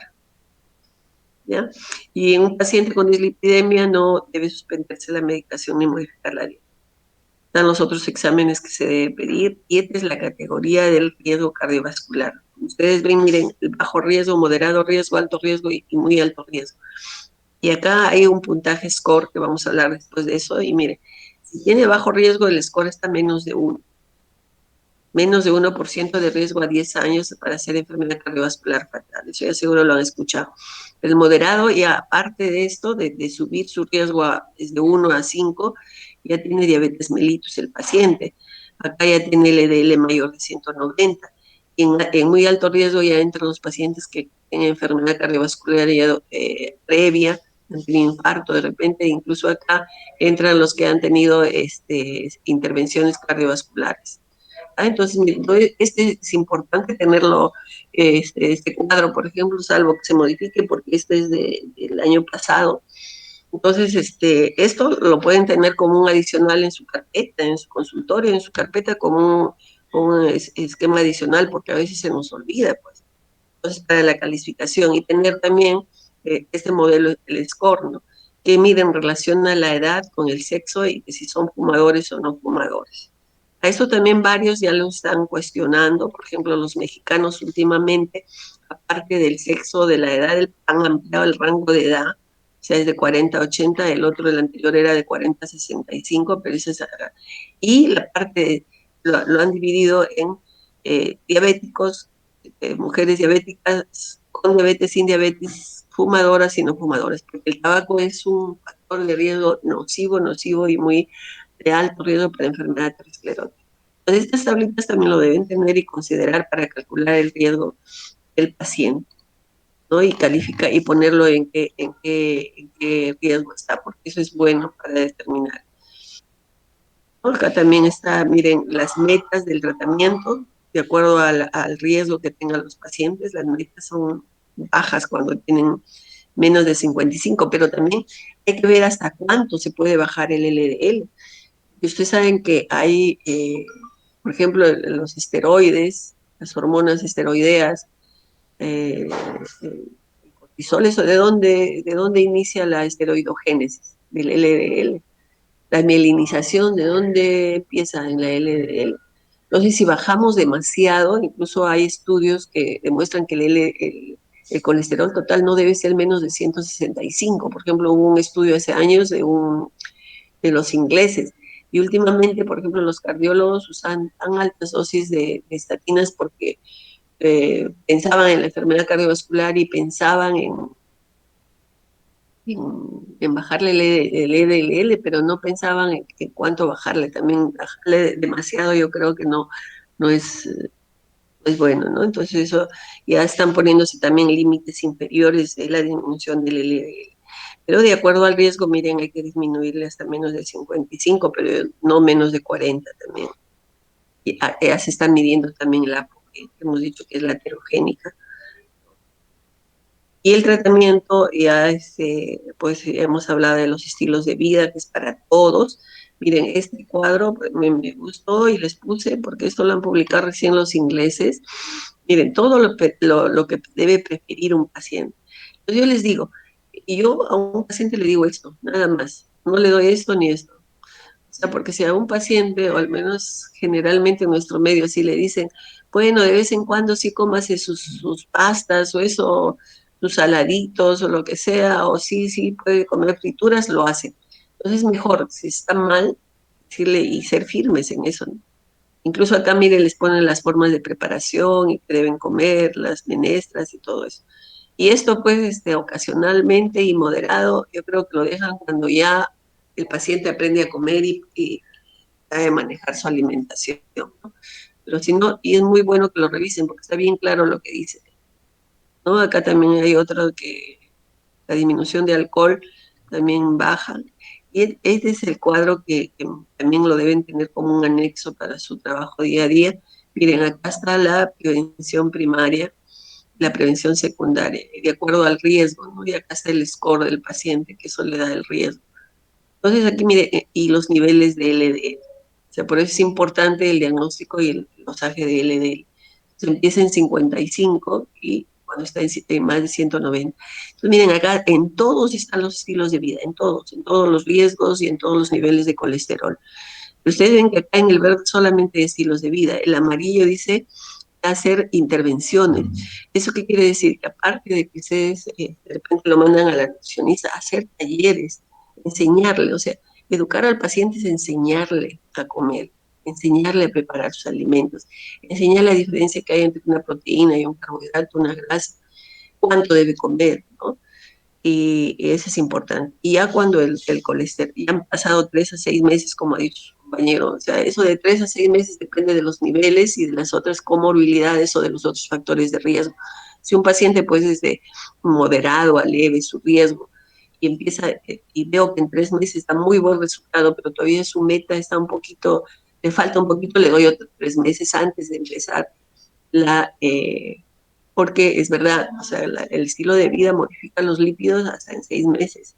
¿ya? Y en un paciente con dislipidemia no debe suspenderse la medicación ni modificar la dieta. Están los otros exámenes que se debe pedir, y esta es la categoría del riesgo cardiovascular. Ustedes ven, miren, el bajo riesgo, moderado riesgo, alto riesgo y muy alto riesgo. Y acá hay un puntaje score que vamos a hablar después de eso, y miren, si tiene bajo riesgo, el score está menos de 1. Menos de 1% de riesgo a 10 años para hacer enfermedad cardiovascular fatal. Eso ya seguro lo han escuchado. El moderado, y aparte de esto, de subir su riesgo desde 1 a 5, ya tiene diabetes mellitus el paciente. Acá ya tiene LDL mayor de 190. En muy alto riesgo ya entran los pacientes que tienen enfermedad cardiovascular ya, previa, ante un infarto de repente, incluso acá entran los que han tenido intervenciones cardiovasculares. Entonces, este es importante tenerlo, este cuadro, por ejemplo, salvo que se modifique porque este es del año pasado. Entonces, esto lo pueden tener como un adicional en su carpeta, en su consultorio, en su carpeta como un esquema adicional, porque a veces se nos olvida, pues. Entonces, para la calificación y tener también este modelo, el score, ¿no? Que mide en relación a la edad con el sexo y que si son fumadores o no fumadores. A eso también varios ya lo están cuestionando, por ejemplo, los mexicanos últimamente, aparte del sexo, de la edad, han ampliado el rango de edad, o sea, es de 40 a 80, el anterior era de 40 a 65, pero eso es, y la parte, lo han dividido en diabéticos, mujeres diabéticas, con diabetes, sin diabetes, fumadoras y no fumadoras, porque el tabaco es un factor de riesgo nocivo y muy de alto riesgo para enfermedad aterosclerótica. Entonces, estas tablitas también lo deben tener y considerar para calcular el riesgo del paciente, ¿no? Y calificar y ponerlo en qué riesgo está, porque eso es bueno para determinar. Acá también está, miren, las metas del tratamiento, de acuerdo al riesgo que tengan los pacientes. Las metas son bajas cuando tienen menos de 55, pero también hay que ver hasta cuánto se puede bajar el LDL. Y ustedes saben que hay, por ejemplo, los esteroides, las hormonas esteroideas, el cortisol, ¿eso de dónde inicia la esteroidogénesis? Del LDL. La mielinización, ¿de dónde empieza en la LDL? Entonces, si bajamos demasiado, incluso hay estudios que demuestran que el colesterol total no debe ser menos de 165. Por ejemplo, hubo un estudio hace años de los ingleses. Y últimamente, por ejemplo, los cardiólogos usan tan altas dosis de estatinas porque pensaban en la enfermedad cardiovascular y pensaban en bajarle el LDL, pero no pensaban en cuánto bajarle. También bajarle demasiado yo creo que no es bueno, ¿no? Entonces eso ya están poniéndose también límites inferiores de la disminución del LDL. Pero de acuerdo al riesgo, miren, hay que disminuirle hasta menos de 55, pero no menos de 40 también. Y ya se están midiendo también la APO, que hemos dicho que es la heterogénica. Y el tratamiento, ya pues hemos hablado de los estilos de vida, que es para todos. Miren, este cuadro me gustó y les puse, porque esto lo han publicado recién los ingleses. Miren, todo lo que debe preferir un paciente. Entonces yo les digo, y yo a un paciente le digo esto, nada más. No le doy esto ni esto. O sea, porque si a un paciente, o al menos generalmente en nuestro medio, si le dicen, bueno, de vez en cuando sí cómase sus pastas o eso, sus saladitos o lo que sea, o sí puede comer frituras, lo hace. Entonces es mejor, si está mal, decirle y ser firmes en eso, ¿no? Incluso acá, miren, les ponen las formas de preparación y que deben comer, las menestras y todo eso. Y esto, pues, ocasionalmente y moderado, yo creo que lo dejan cuando ya el paciente aprende a comer y sabe manejar su alimentación, ¿no? Pero si no, y es muy bueno que lo revisen porque está bien claro lo que dice, ¿no? Acá también hay otro que la disminución de alcohol también baja. Y este es el cuadro que también lo deben tener como un anexo para su trabajo día a día. Miren, acá está la prevención primaria, la prevención secundaria, de acuerdo al riesgo, ¿no? Y acá está el score del paciente, que eso le da el riesgo. Entonces aquí, mire, y los niveles de LDL. O sea, por eso es importante el diagnóstico y el dosaje de LDL. Se empieza en 55 y cuando está en más de 190. Entonces, miren, acá en todos están los estilos de vida, en todos los riesgos y en todos los niveles de colesterol. Ustedes ven que acá en el verde solamente hay estilos de vida. El amarillo dice hacer intervenciones. ¿Eso qué quiere decir? Que aparte de que ustedes de repente lo mandan a la nutricionista a hacer talleres, enseñarle, o sea, educar al paciente es enseñarle a comer, enseñarle a preparar sus alimentos, enseñar la diferencia que hay entre una proteína y un carbohidrato, una grasa, cuánto debe comer, ¿no? Y eso es importante. Y ya cuando el colesterol, ya han pasado 3 a 6 meses, como ha dicho su compañero, o sea, eso de 3 a 6 meses depende de los niveles y de las otras comorbilidades o de los otros factores de riesgo. Si un paciente pues es de moderado a leve su riesgo y empieza, y veo que en 3 meses está muy buen resultado, pero todavía su meta está un poquito, le falta un poquito, le doy otros 3 meses antes de empezar porque es verdad, o sea, el estilo de vida modifica los lípidos hasta en 6 meses,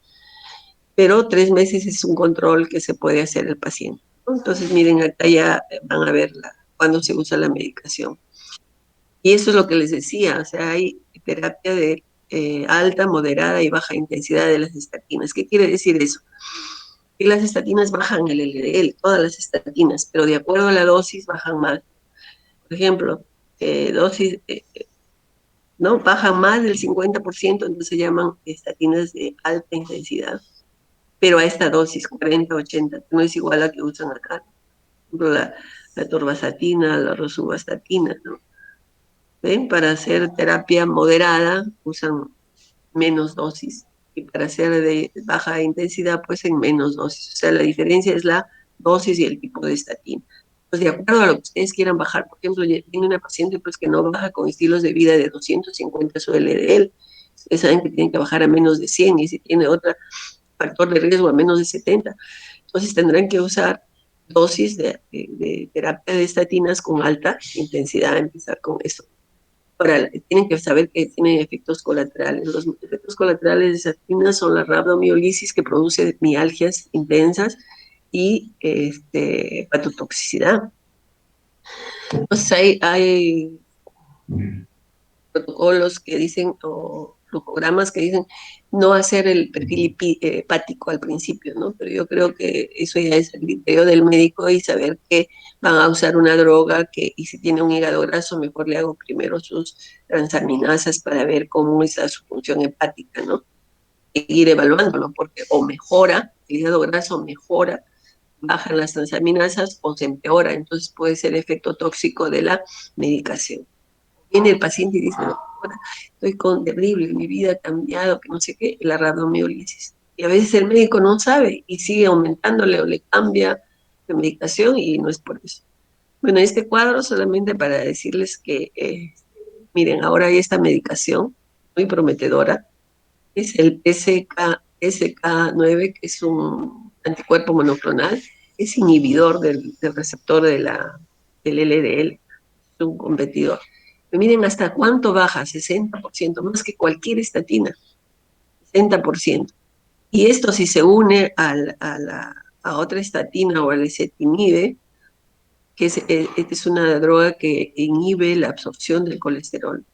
pero 3 meses es un control que se puede hacer el paciente, ¿no? Entonces, miren, acá ya van a ver cuando se usa la medicación. Y eso es lo que les decía, o sea, hay terapia de alta, moderada y baja intensidad de las estatinas. ¿Qué quiere decir eso? Que las estatinas bajan el LDL, todas las estatinas, pero de acuerdo a la dosis bajan más. Por ejemplo, dosis, ¿no? Bajan más del 50%, entonces se llaman estatinas de alta intensidad, pero a esta dosis, 40, 80, no es igual a la que usan acá. Por ejemplo, la torvastatina, la rosuvastatina, ¿no? ¿Ven? Para hacer terapia moderada usan menos dosis y para hacer de baja intensidad pues en menos dosis. O sea, la diferencia es la dosis y el tipo de estatina. Pues de acuerdo a lo que ustedes quieran bajar, por ejemplo, tiene una paciente pues que no baja con estilos de vida de 250 su LDL, ustedes saben que tienen que bajar a menos de 100 y si tiene otro factor de riesgo a menos de 70, entonces tendrán que usar dosis de terapia de estatinas con alta intensidad, empezar con eso. Ahora, tienen que saber que tienen efectos colaterales. Los efectos colaterales de estatinas son la rabdomiolisis que produce mialgias intensas y hepatotoxicidad. Entonces hay protocolos que dicen, o glucogramas que dicen no hacer el perfil hepático al principio, ¿no? Pero yo creo que eso ya es el criterio del médico y saber que van a usar una droga y si tiene un hígado graso, mejor le hago primero sus transaminasas para ver cómo está su función hepática, ¿no? E ir evaluándolo, porque o mejora, el hígado graso mejora, bajan las transaminasas o se empeora, entonces puede ser efecto tóxico de la medicación. Viene el paciente y dice, doctora, estoy terrible, mi vida ha cambiado, que no sé qué, la rabdomiolisis. Y a veces el médico no sabe y sigue aumentándole o le cambia la medicación y no es por eso. Bueno, este cuadro solamente para decirles que, miren, ahora hay esta medicación muy prometedora, es el SK9, que es un anticuerpo monoclonal, es inhibidor del receptor del LDL, es un competidor. Pero miren hasta cuánto baja, 60%, más que cualquier estatina, 60%. Y esto si se une a otra estatina o al ezetimibe, que es una droga que inhibe la absorción del colesterol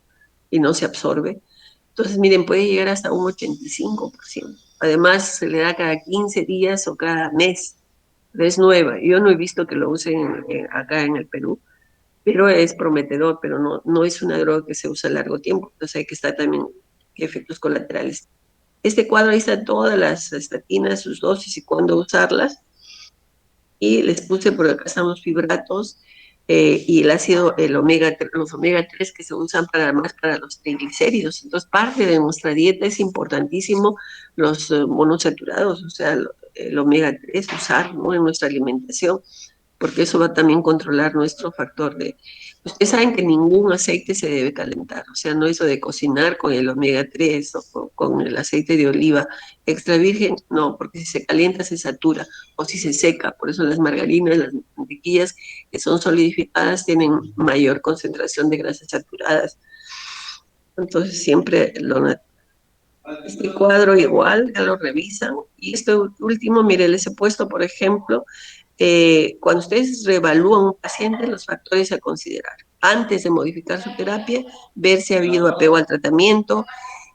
y no se absorbe. Entonces, miren, puede llegar hasta un 85%. Además, se le da cada 15 días o cada mes. Pero es nueva. Yo no he visto que lo usen acá en el Perú, pero es prometedor, pero no es una droga que se usa a largo tiempo. Entonces hay que estar también qué efectos colaterales. Este cuadro ahí está todas las estatinas, sus dosis y cuándo usarlas. Y les puse por acá están los fibratos y el ácido, los omega 3 que se usan más para los triglicéridos. Entonces, parte de nuestra dieta es importantísimo los monosaturados, o sea, el omega 3 usar, ¿no?, en nuestra alimentación, porque eso va a también controlar nuestro factor de... Ustedes saben que ningún aceite se debe calentar, o sea, no eso de cocinar con el omega 3 o con el aceite de oliva extra virgen, no, porque si se calienta se satura o si se seca, por eso las margarinas, las mantequillas que son solidificadas tienen mayor concentración de grasas saturadas. Entonces siempre este cuadro igual, ya lo revisan. Y esto último, mire, les he puesto, por ejemplo, cuando ustedes reevalúan un paciente, los factores a considerar. Antes de modificar su terapia, ver si ha habido apego al tratamiento,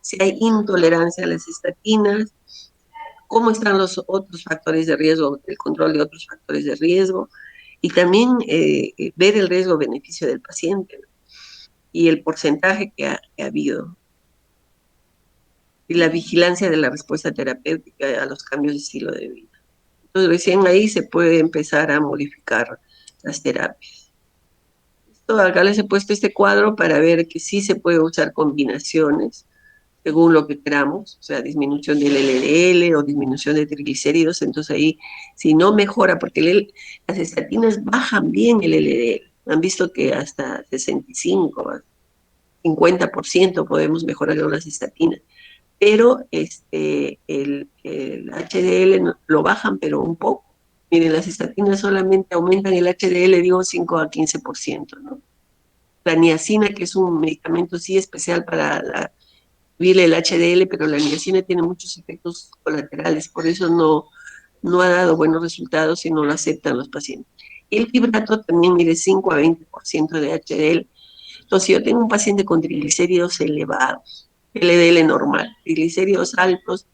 si hay intolerancia a las estatinas, cómo están los otros factores de riesgo, el control de otros factores de riesgo, y también ver el riesgo-beneficio del paciente, ¿no?, y el porcentaje que ha habido, y la vigilancia de la respuesta terapéutica a los cambios de estilo de vida. Entonces, recién ahí se puede empezar a modificar las terapias. Acá les he puesto este cuadro para ver que sí se puede usar combinaciones según lo que queramos, o sea, disminución del LDL o disminución de triglicéridos. Entonces ahí, si no mejora, porque las estatinas bajan bien el LDL, han visto que hasta 65, 50% podemos mejorar con las estatinas, pero el HDL lo bajan, pero un poco. Miren, las estatinas solamente aumentan el HDL, digo, 5 a 15%, ¿no? La niacina, que es un medicamento sí especial para subir el HDL, pero la niacina tiene muchos efectos colaterales, por eso no ha dado buenos resultados y no lo aceptan los pacientes. Y el fibrato también mide 5 a 20% de HDL. Entonces, si yo tengo un paciente con triglicéridos elevados, LDL normal, triglicéridos altos,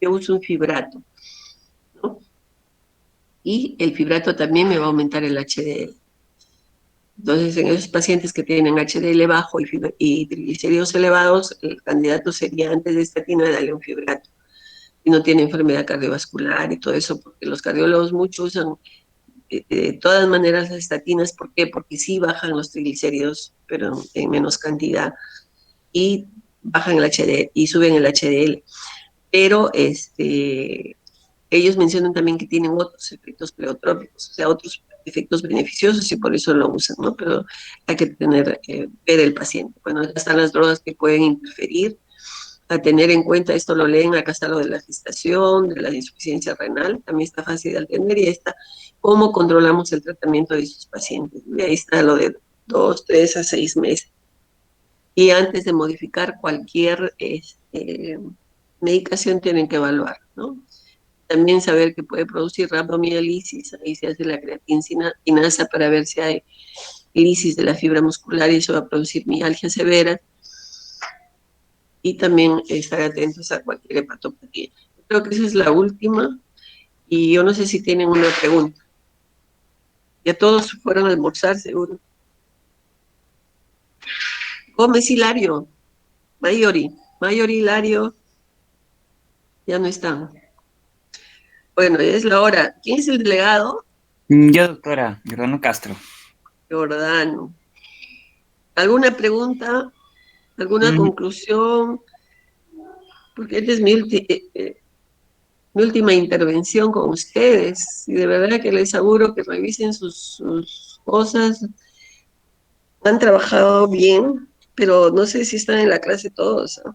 yo uso un fibrato, ¿no? Y el fibrato también me va a aumentar el HDL. Entonces, en esos pacientes que tienen HDL bajo y triglicéridos elevados, el candidato sería antes de estatina darle un fibrato. Y no tiene enfermedad cardiovascular y todo eso, porque los cardiólogos muchos usan de todas maneras las estatinas. ¿Por qué? Porque sí bajan los triglicéridos, pero en menos cantidad, y bajan el HDL y suben el HDL. Pero ellos mencionan también que tienen otros efectos pleotrópicos, o sea, otros efectos beneficiosos y por eso lo usan, ¿no? Pero hay que ver el paciente. Bueno, acá están las drogas que pueden interferir, a tener en cuenta, esto lo leen, acá está lo de la gestación, de la insuficiencia renal, también está fácil de entender, y ahí está cómo controlamos el tratamiento de sus pacientes. Y ahí está lo de 2, 3 a 6 meses. Y antes de modificar cualquier medicación tienen que evaluar, ¿no? También saber que puede producir rhabdomiolisis, ahí se hace la creatinasa para ver si hay lisis de la fibra muscular y eso va a producir mialgia severa. Y también estar atentos a cualquier hepatopatía. Creo que esa es la última y yo no sé si tienen una pregunta. Ya todos fueron a almorzar, seguro. Gómez Hilario, Mayori, Hilario, ya no están. Bueno, es la hora. ¿Quién es el delegado? Yo, doctora, Giordano Castro. Giordano. ¿Alguna pregunta? ¿Alguna conclusión? Porque esta es mi última intervención con ustedes. Y de verdad que les aseguro que revisen sus cosas. Han trabajado bien, pero no sé si están en la clase todos, ¿no?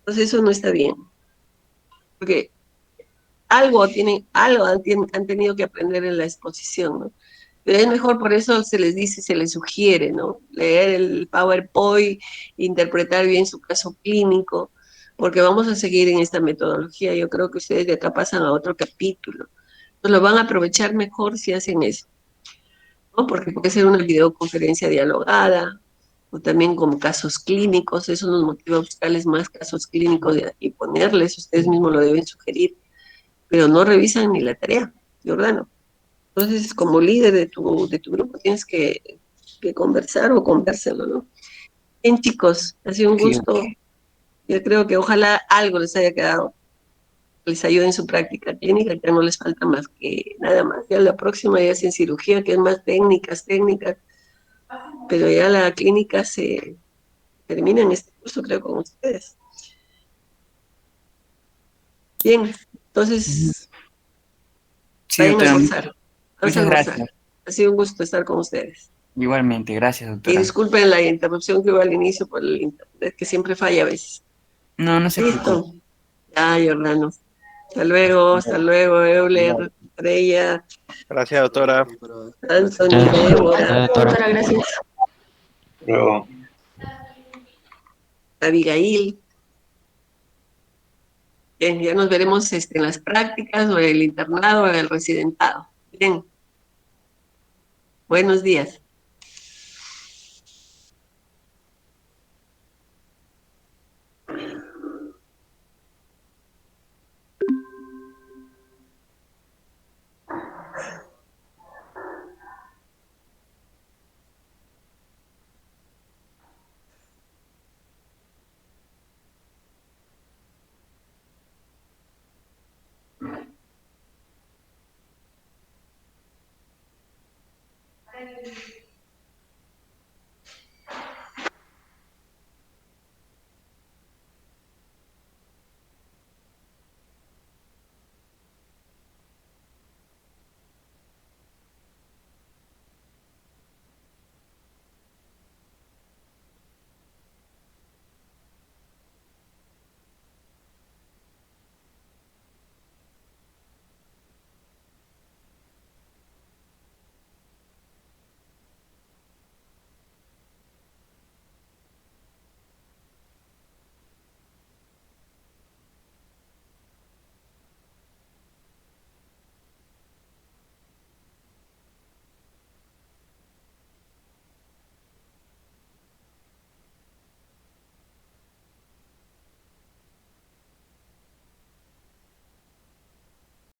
Entonces eso no está bien. Porque algo han tenido que aprender en la exposición, ¿no? Pero es mejor, por eso se les dice, se les sugiere, ¿no? Leer el PowerPoint, interpretar bien su caso clínico, porque vamos a seguir en esta metodología. Yo creo que ustedes de acá pasan a otro capítulo. Pues lo van a aprovechar mejor si hacen eso, ¿no? Porque puede ser una videoconferencia dialogada, o también con casos clínicos. Eso nos motiva a buscarles más casos clínicos y ponerles, ustedes mismos lo deben sugerir, pero no revisan ni la tarea, Giordano. Entonces, como líder de tu grupo, tienes que conversar o convérselo, ¿no? Bien, chicos, ha sido un Sí, gusto. Yo creo que ojalá algo les haya quedado, les ayude en su práctica clínica, que no les falta más que nada más. Ya la próxima ya es en cirugía, que es más técnicas, pero ya la clínica se termina en este curso, creo, con ustedes. Bien, entonces, sí, vayan a doctora. almorzar. Vamos a Muchas almorzar. gracias. Ha sido un gusto estar con ustedes. Igualmente, gracias, Y doctora. disculpen la interrupción que hubo al inicio por el internet, que siempre falla a veces. No, no se preocupe. Listo. Ya, Jordano. Hasta luego, Euler, Freya, Gracias, doctora. Anthony, Débora, Doctora, gracias. Luego. Abigail. Bien, ya nos veremos en las prácticas o en el internado o en el residentado. Bien. Buenos días.